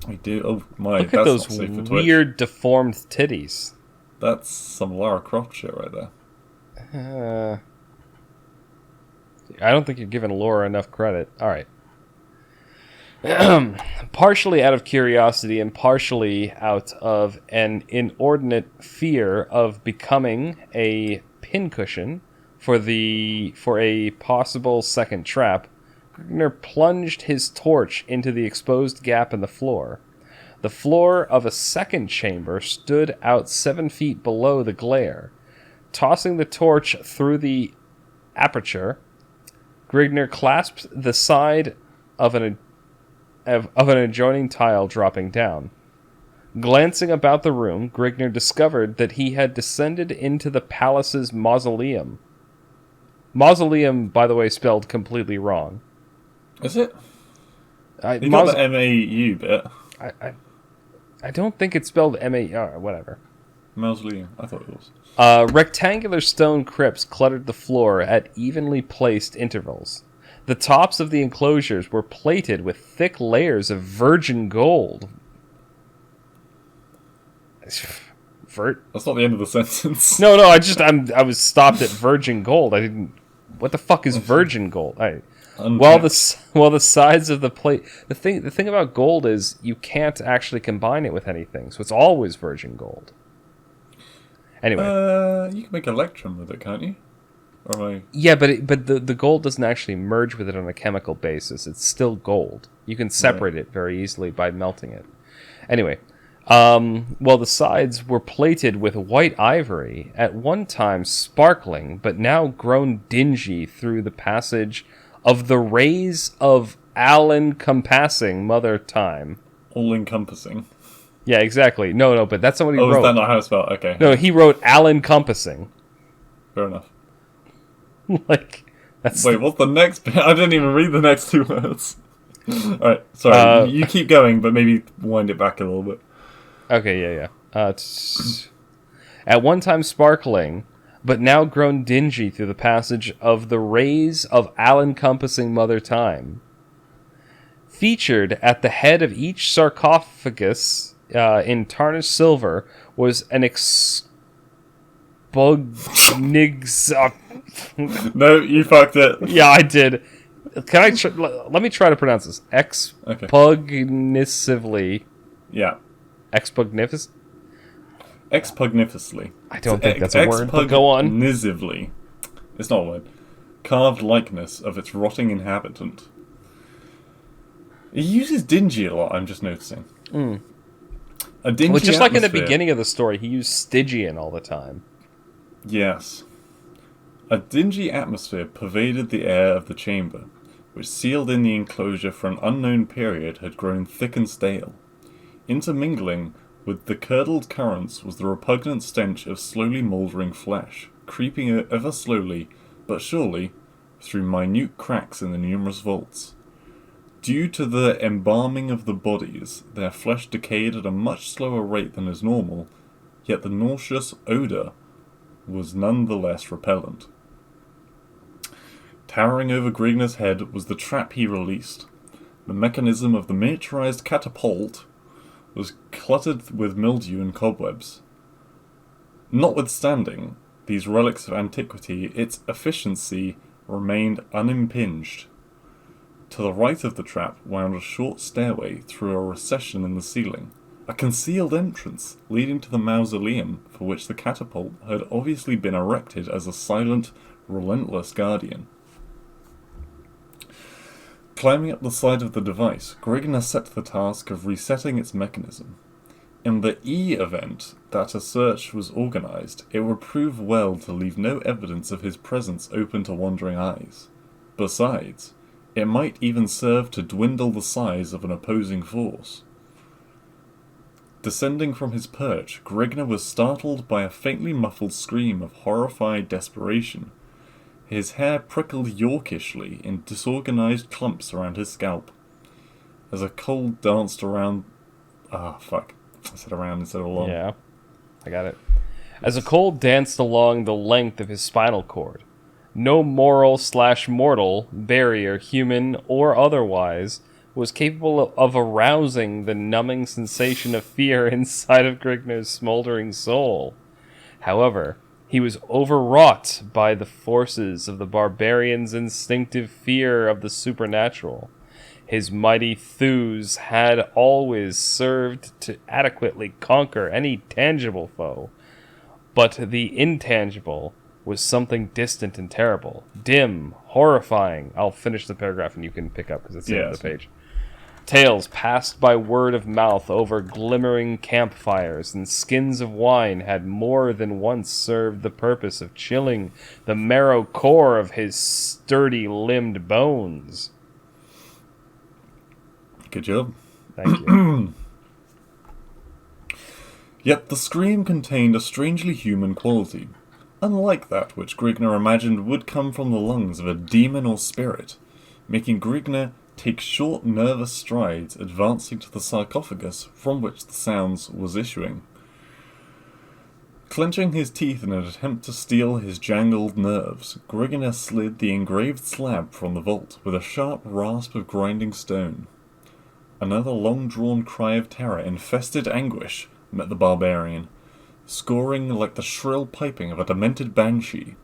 Speaker 2: We do. Oh my!
Speaker 1: Look at those weird, deformed titties.
Speaker 2: That's some Lara Croft shit right there.
Speaker 1: I don't think you're giving Laura enough credit. All right. Partially out of curiosity and partially out of an inordinate fear of becoming a pincushion for a possible second trap, Grigner plunged his torch into the exposed gap in the floor. The floor of a second chamber stood out 7 feet below the glare. Tossing the torch through the aperture, Grigner clasped the side of an adjoining tile, dropping down. Glancing about the room, Grigner discovered that he had descended into the palace's mausoleum. Mausoleum, by the way, spelled completely wrong.
Speaker 2: Is it? You got the M-A-U bit.
Speaker 1: I don't think it's spelled M-A-R, whatever.
Speaker 2: Mausoleum, I thought it was.
Speaker 1: Rectangular stone crypts cluttered the floor at evenly placed intervals. The tops of the enclosures were plated with thick layers of virgin gold.
Speaker 2: That's not the end of the sentence.
Speaker 1: No, I was stopped at virgin gold. I didn't... What the fuck is virgin gold? While the sides of the plate... The thing about gold is you can't actually combine it with anything, so it's always virgin gold. Anyway.
Speaker 2: You can make electrum with it, can't you?
Speaker 1: Yeah, but the gold doesn't actually merge with it on a chemical basis. It's still gold. You can separate it very easily by melting it. Anyway, while the sides were plated with white ivory, at one time sparkling, but now grown dingy through the passage of the rays of all-encompassing Mother Time.
Speaker 2: All-encompassing?
Speaker 1: Yeah, exactly. No, but that's not what he wrote.
Speaker 2: Oh, is that not how it's spelled? Okay.
Speaker 1: No, he wrote all-encompassing.
Speaker 2: Fair enough.
Speaker 1: Wait,
Speaker 2: what's the next bit? I didn't even read the next 2 words. Alright, sorry. You keep going, but maybe wind it back a little bit.
Speaker 1: Okay, yeah. At one time sparkling, but now grown dingy through the passage of the rays of all-encompassing Mother Time. Featured at the head of each sarcophagus in tarnished silver was an
Speaker 2: No, you fucked it.
Speaker 1: Yeah, I did. Can I? Let me try to pronounce this. Expugnisively.
Speaker 2: Yeah.
Speaker 1: Expugnificently. I don't think that's a word, but go on.
Speaker 2: Expugnisively. It's not a word. Carved likeness of its rotting inhabitant. He uses dingy a lot, I'm just noticing. A dingy
Speaker 1: just
Speaker 2: atmosphere.
Speaker 1: Like in the beginning of the story, he used Stygian all the time.
Speaker 2: Yes. A dingy atmosphere pervaded the air of the chamber, which sealed in the enclosure for an unknown period had grown thick and stale. Intermingling with the curdled currents was the repugnant stench of slowly mouldering flesh, creeping ever slowly, but surely, through minute cracks in the numerous vaults. Due to the embalming of the bodies, their flesh decayed at a much slower rate than is normal, yet the nauseous odour was nonetheless repellent. Towering over Grigner's head was the trap he released. The mechanism of the miniaturized catapult was cluttered with mildew and cobwebs. Notwithstanding these relics of antiquity, its efficiency remained unimpinged. To the right of the trap wound a short stairway through a recession in the ceiling, a concealed entrance leading to the mausoleum for which the catapult had obviously been erected as a silent, relentless guardian. Climbing up the side of the device, Grigner set the task of resetting its mechanism. In the event that a search was organized, it would prove well to leave no evidence of his presence open to wandering eyes. Besides, it might even serve to dwindle the size of an opposing force. Descending from his perch, Grigner was startled by a faintly muffled scream of horrified desperation. His hair prickled Yorkishly in disorganized clumps around his scalp. As a cold danced around... I said around instead of along.
Speaker 1: Yeah, I got it. As a cold danced along the length of his spinal cord, no moral/mortal barrier, human or otherwise, was capable of arousing the numbing sensation of fear inside of Grigner's smoldering soul. However, he was overwrought by the forces of the barbarian's instinctive fear of the supernatural. His mighty thews had always served to adequately conquer any tangible foe, but the intangible was something distant and terrible, dim, horrifying. I'll finish the paragraph and you can pick up because it's the end of the page. Tales passed by word of mouth over glimmering campfires, and skins of wine had more than once served the purpose of chilling the marrow core of his sturdy-limbed bones.
Speaker 2: Good job.
Speaker 1: Thank you.
Speaker 2: Yet the scream contained a strangely human quality, unlike that which Grigner imagined would come from the lungs of a demon or spirit, making Grigner take short, nervous strides, advancing to the sarcophagus from which the sounds was issuing. Clenching his teeth in an attempt to steel his jangled nerves, Grigner slid the engraved slab from the vault with a sharp rasp of grinding stone. Another long-drawn cry of terror, infested anguish, met the barbarian, scoring like the shrill piping of a demented banshee,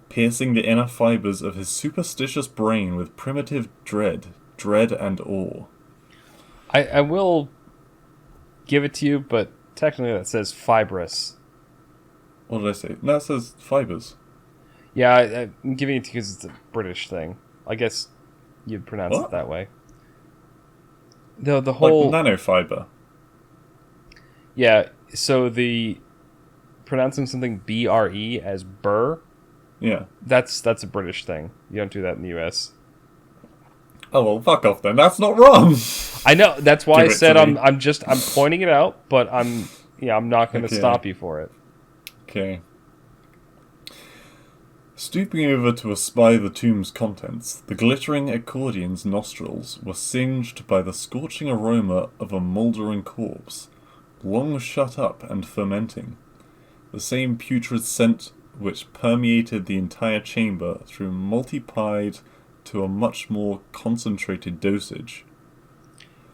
Speaker 2: piercing the inner fibers of his superstitious brain with primitive dread and awe.
Speaker 1: I will give it to you, but technically that says fibrous.
Speaker 2: What did I say? No, it says fibers.
Speaker 1: Yeah, I'm giving it to you because it's a British thing. I guess you'd pronounce it that way. The whole...
Speaker 2: Like nanofiber.
Speaker 1: Yeah, so the... Pronouncing something B-R-E as burr...
Speaker 2: Yeah.
Speaker 1: That's a British thing. You don't do that in the US.
Speaker 2: Oh, well, fuck off then. That's not wrong!
Speaker 1: I know, that's why I said I'm
Speaker 2: me.
Speaker 1: I'm pointing it out, but I'm not going to stop you for it.
Speaker 2: Okay. Stooping over to espy the tomb's contents, the glittering accordion's nostrils were singed by the scorching aroma of a mouldering corpse, long shut up and fermenting. The same putrid scent which permeated the entire chamber through multiplied to a much more concentrated dosage.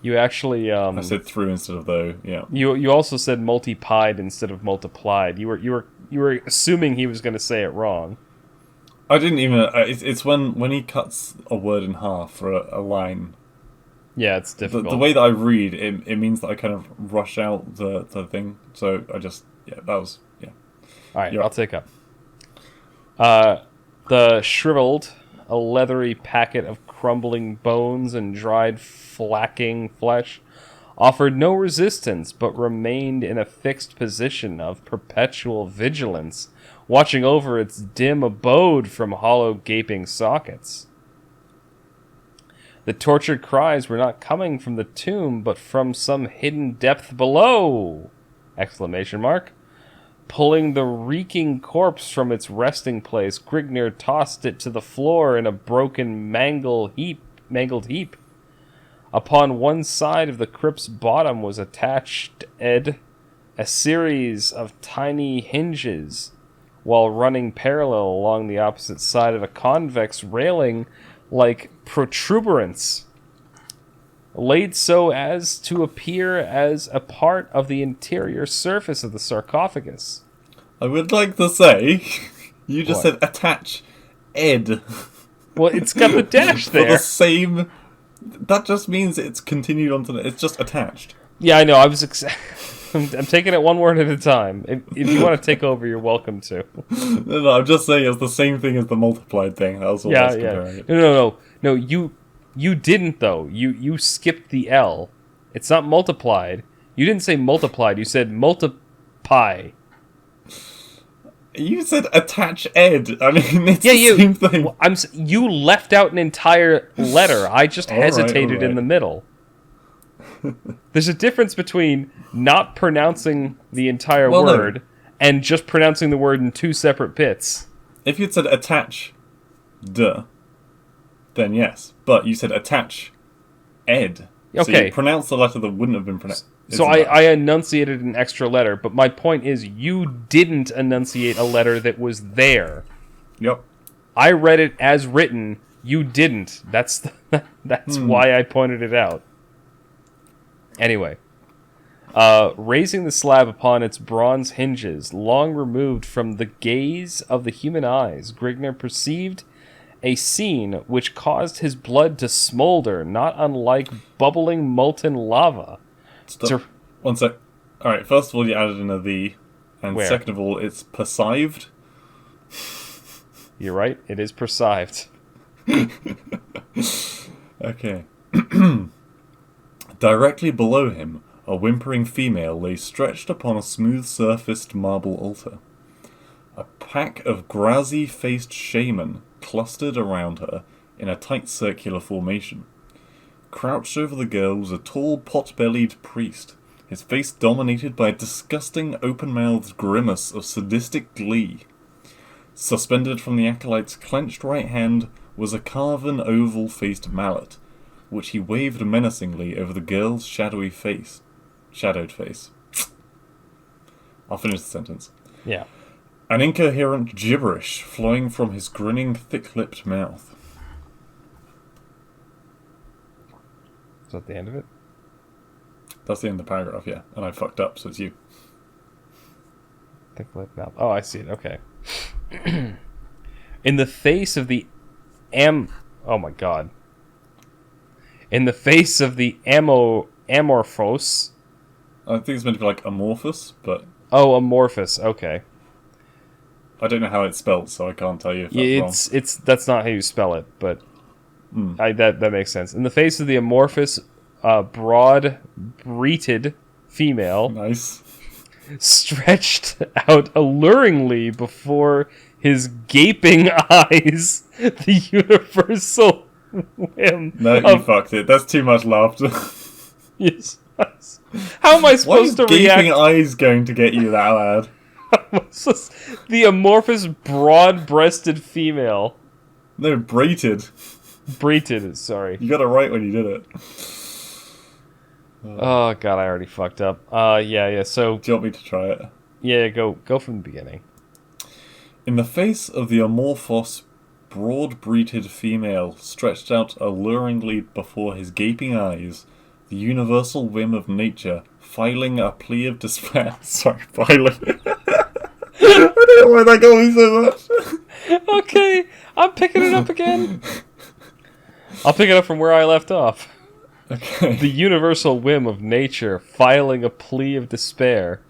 Speaker 1: You actually...
Speaker 2: I said through instead of though, yeah.
Speaker 1: You also said multiplied instead of multiplied. You were assuming he was going to say it wrong.
Speaker 2: I didn't even... It's when he cuts a word in half for a line.
Speaker 1: Yeah, it's difficult.
Speaker 2: The way that I read, it means that I kind of rush out the thing. So I just... Yeah, that was... Yeah.
Speaker 1: Alright, I'll take up. The shriveled, a leathery packet of crumbling bones and dried flacking flesh offered no resistance, but remained in a fixed position of perpetual vigilance, watching over its dim abode from hollow gaping sockets. The tortured cries were not coming from the tomb, but from some hidden depth below! ! Pulling the reeking corpse from its resting place, Grigner tossed it to the floor in a broken, mangled heap. Upon one side of the crypt's bottom was attached, a series of tiny hinges, while running parallel along the opposite side of a convex railing like protuberance, laid so as to appear as a part of the interior surface of the sarcophagus.
Speaker 2: I would like to say, you just
Speaker 1: What?
Speaker 2: said attach Ed.
Speaker 1: Well, it's got the dash
Speaker 2: For
Speaker 1: there.
Speaker 2: the same... That just means it's continued onto the... It's just attached.
Speaker 1: Yeah, I know. I'm taking it one word at a time. If you want to take over, you're welcome to.
Speaker 2: No, I'm just saying it's the same thing as the multiplied thing. That was all I was comparing it.
Speaker 1: No. You didn't though. You skipped the L. It's not multiplied. You didn't say multiplied. You said multiply.
Speaker 2: You said attach Ed. I mean, it's the same thing.
Speaker 1: Well, you left out an entire letter. I just hesitated in the middle. There's a difference between not pronouncing the entire word and just pronouncing the word in two separate bits.
Speaker 2: If you'd said attach then yes. But you said attach Ed.
Speaker 1: Okay.
Speaker 2: So you pronounced the letter that wouldn't have been pronounced.
Speaker 1: So I enunciated an extra letter, but my point is you didn't enunciate a letter that was there.
Speaker 2: Yep.
Speaker 1: I read it as written. You didn't. That's why I pointed it out. Anyway, raising the slab upon its bronze hinges, long removed from the gaze of the human eyes, Grigner perceived a scene which caused his blood to smolder, not unlike bubbling molten lava.
Speaker 2: Stop. One sec. Alright, first of all, you added in a "the," and
Speaker 1: Where?
Speaker 2: second of all, it's perceived.
Speaker 1: You're right, it is perceived.
Speaker 2: Okay. Directly below him, a whimpering female lay stretched upon a smooth-surfaced marble altar. A pack of grassy-faced shaman clustered around her in a tight circular formation. Crouched over the girl was a tall, pot-bellied priest, his face dominated by a disgusting, open-mouthed grimace of sadistic glee. Suspended from the acolyte's clenched right hand was a carven, oval-faced mallet, which he waved menacingly over the girl's shadowed face. I'll finish the sentence.
Speaker 1: Yeah.
Speaker 2: An incoherent gibberish flowing from his grinning, thick-lipped mouth.
Speaker 1: Is that the end of it?
Speaker 2: That's the end of the paragraph, yeah. And I fucked up, so it's you.
Speaker 1: Thick lip mouth. Oh, I see it. Okay. In the face of the oh my god. In the face of the amorphous.
Speaker 2: I think it's meant to be like amorphous, but...
Speaker 1: Oh, amorphous. Okay.
Speaker 2: I don't know how it's spelled, so I can't tell you if that's wrong.
Speaker 1: That's not how you spell it, but that makes sense. In the face of the amorphous, broad-breasted female,
Speaker 2: Nice.
Speaker 1: stretched out alluringly before his gaping eyes, the universal whim.
Speaker 2: No, you fucked it. That's too much laughter.
Speaker 1: Yes. How am I supposed to
Speaker 2: Why is
Speaker 1: react?
Speaker 2: gaping eyes going to get you that loud?
Speaker 1: The amorphous, broad-breasted female.
Speaker 2: No, braided.
Speaker 1: Breasted, sorry.
Speaker 2: You got it right when you did it.
Speaker 1: Oh god, I already fucked up. Yeah. So
Speaker 2: Do you want me to try it?
Speaker 1: yeah, go from the beginning.
Speaker 2: In the face of the amorphous, broad-breasted female stretched out alluringly before his gaping eyes, the universal whim of nature, filing a plea of despair. Sorry, filing. I don't know why that got me so much.
Speaker 1: Okay, I'm picking it up again. I'll pick it up from where I left off.
Speaker 2: Okay.
Speaker 1: The universal whim of nature, filing a plea of despair.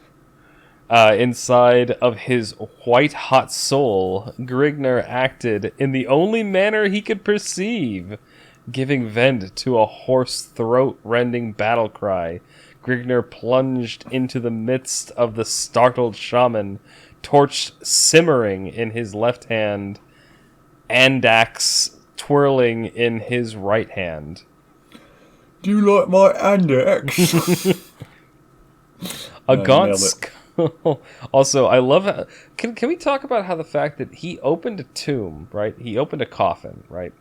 Speaker 1: Inside of his white-hot soul, Grigner acted in the only manner he could perceive, giving vent to a hoarse, throat-rending battle cry. Grigner plunged into the midst of the startled shaman, torch simmering in his left hand, Andax twirling in his right hand.
Speaker 2: Do you like my Andax?
Speaker 1: A
Speaker 2: No,
Speaker 1: gaunt
Speaker 2: nailed it.
Speaker 1: skull. Also, I love how... Can we talk about how the fact that he opened a tomb, right? He opened a coffin, right?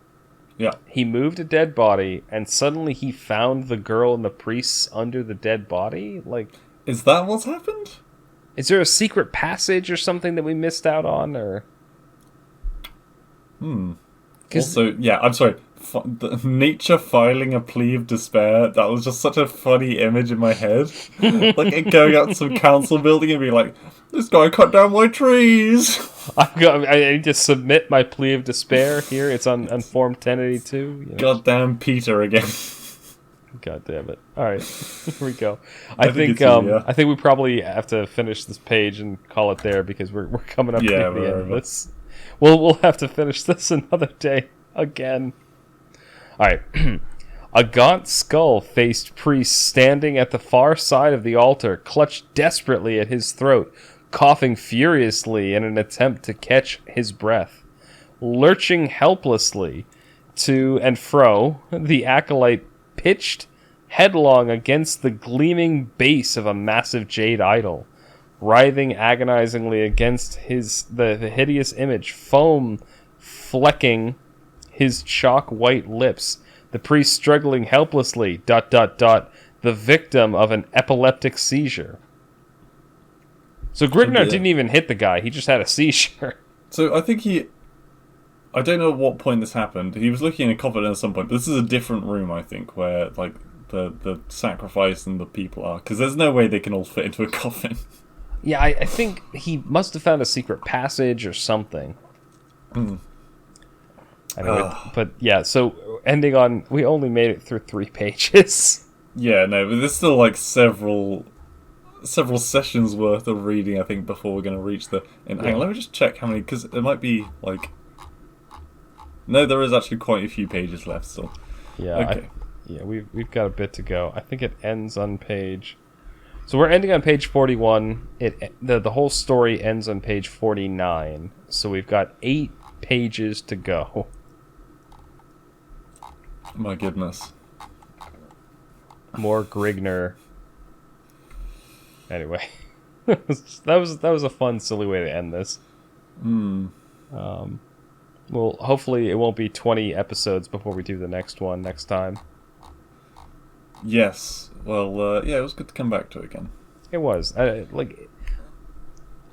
Speaker 2: Yeah.
Speaker 1: He moved a dead body, and suddenly he found the girl and the priests under the dead body? Like,
Speaker 2: Is that what's happened?
Speaker 1: is there a secret passage or something that we missed out on, or...
Speaker 2: Also, yeah, I'm sorry. Nature filing a plea of despair. That was just such a funny image in my head. Like it going out to some council building and being like, "This guy cut down my trees."
Speaker 1: I need to submit my plea of despair here. It's on Form 1082. You know?
Speaker 2: Goddamn Peter again.
Speaker 1: God damn it! All right, here we go. I think
Speaker 2: yeah.
Speaker 1: I think we probably have to finish this page and call it there because we're coming up to the end of this. We'll have to finish this another day again. All right. A gaunt skull-faced priest standing at the far side of the altar clutched desperately at his throat, coughing furiously in an attempt to catch his breath. Lurching helplessly to and fro, the acolyte pitched headlong against the gleaming base of a massive jade idol. Writhing agonizingly against the hideous image, foam flecking his chalk-white lips, the priest struggling helplessly, ... the victim of an epileptic seizure. So Grignard didn't even hit the guy, he just had a seizure.
Speaker 2: So I think I don't know at what point this happened. He was looking in a coffin at some point, but this is a different room, I think, where like the sacrifice and the people are, because there's no way they can all fit into a coffin.
Speaker 1: Yeah, I think he must have found a secret passage or something. Anyway, but yeah, so ending on... We only made it through 3 pages.
Speaker 2: Yeah, no, but there's still like several sessions worth of reading, I think, before we're going to reach the... Hang on, let me just check how many, because it might be like... No, there is actually quite a few pages left, so...
Speaker 1: Yeah,
Speaker 2: okay.
Speaker 1: We've got a bit to go. I think it ends on page... So we're ending on page 41. The whole story ends on page 49. So we've got 8 pages to go.
Speaker 2: My goodness.
Speaker 1: More Grigner. Anyway, that was a fun, silly way to end this. Well, hopefully it won't be 20 episodes before we do the next one next time.
Speaker 2: Yes. Well, yeah, it was good to come back to it again.
Speaker 1: It was. I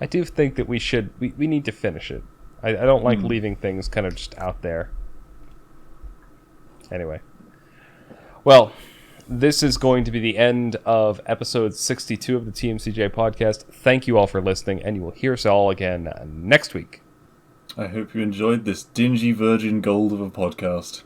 Speaker 1: do think that we need to finish it. I don't like leaving things kind of just out there. Anyway. Well, this is going to be the end of episode 62 of the TMCJ podcast. Thank you all for listening, and you will hear us all again next week.
Speaker 2: I hope you enjoyed this dingy virgin gold of a podcast.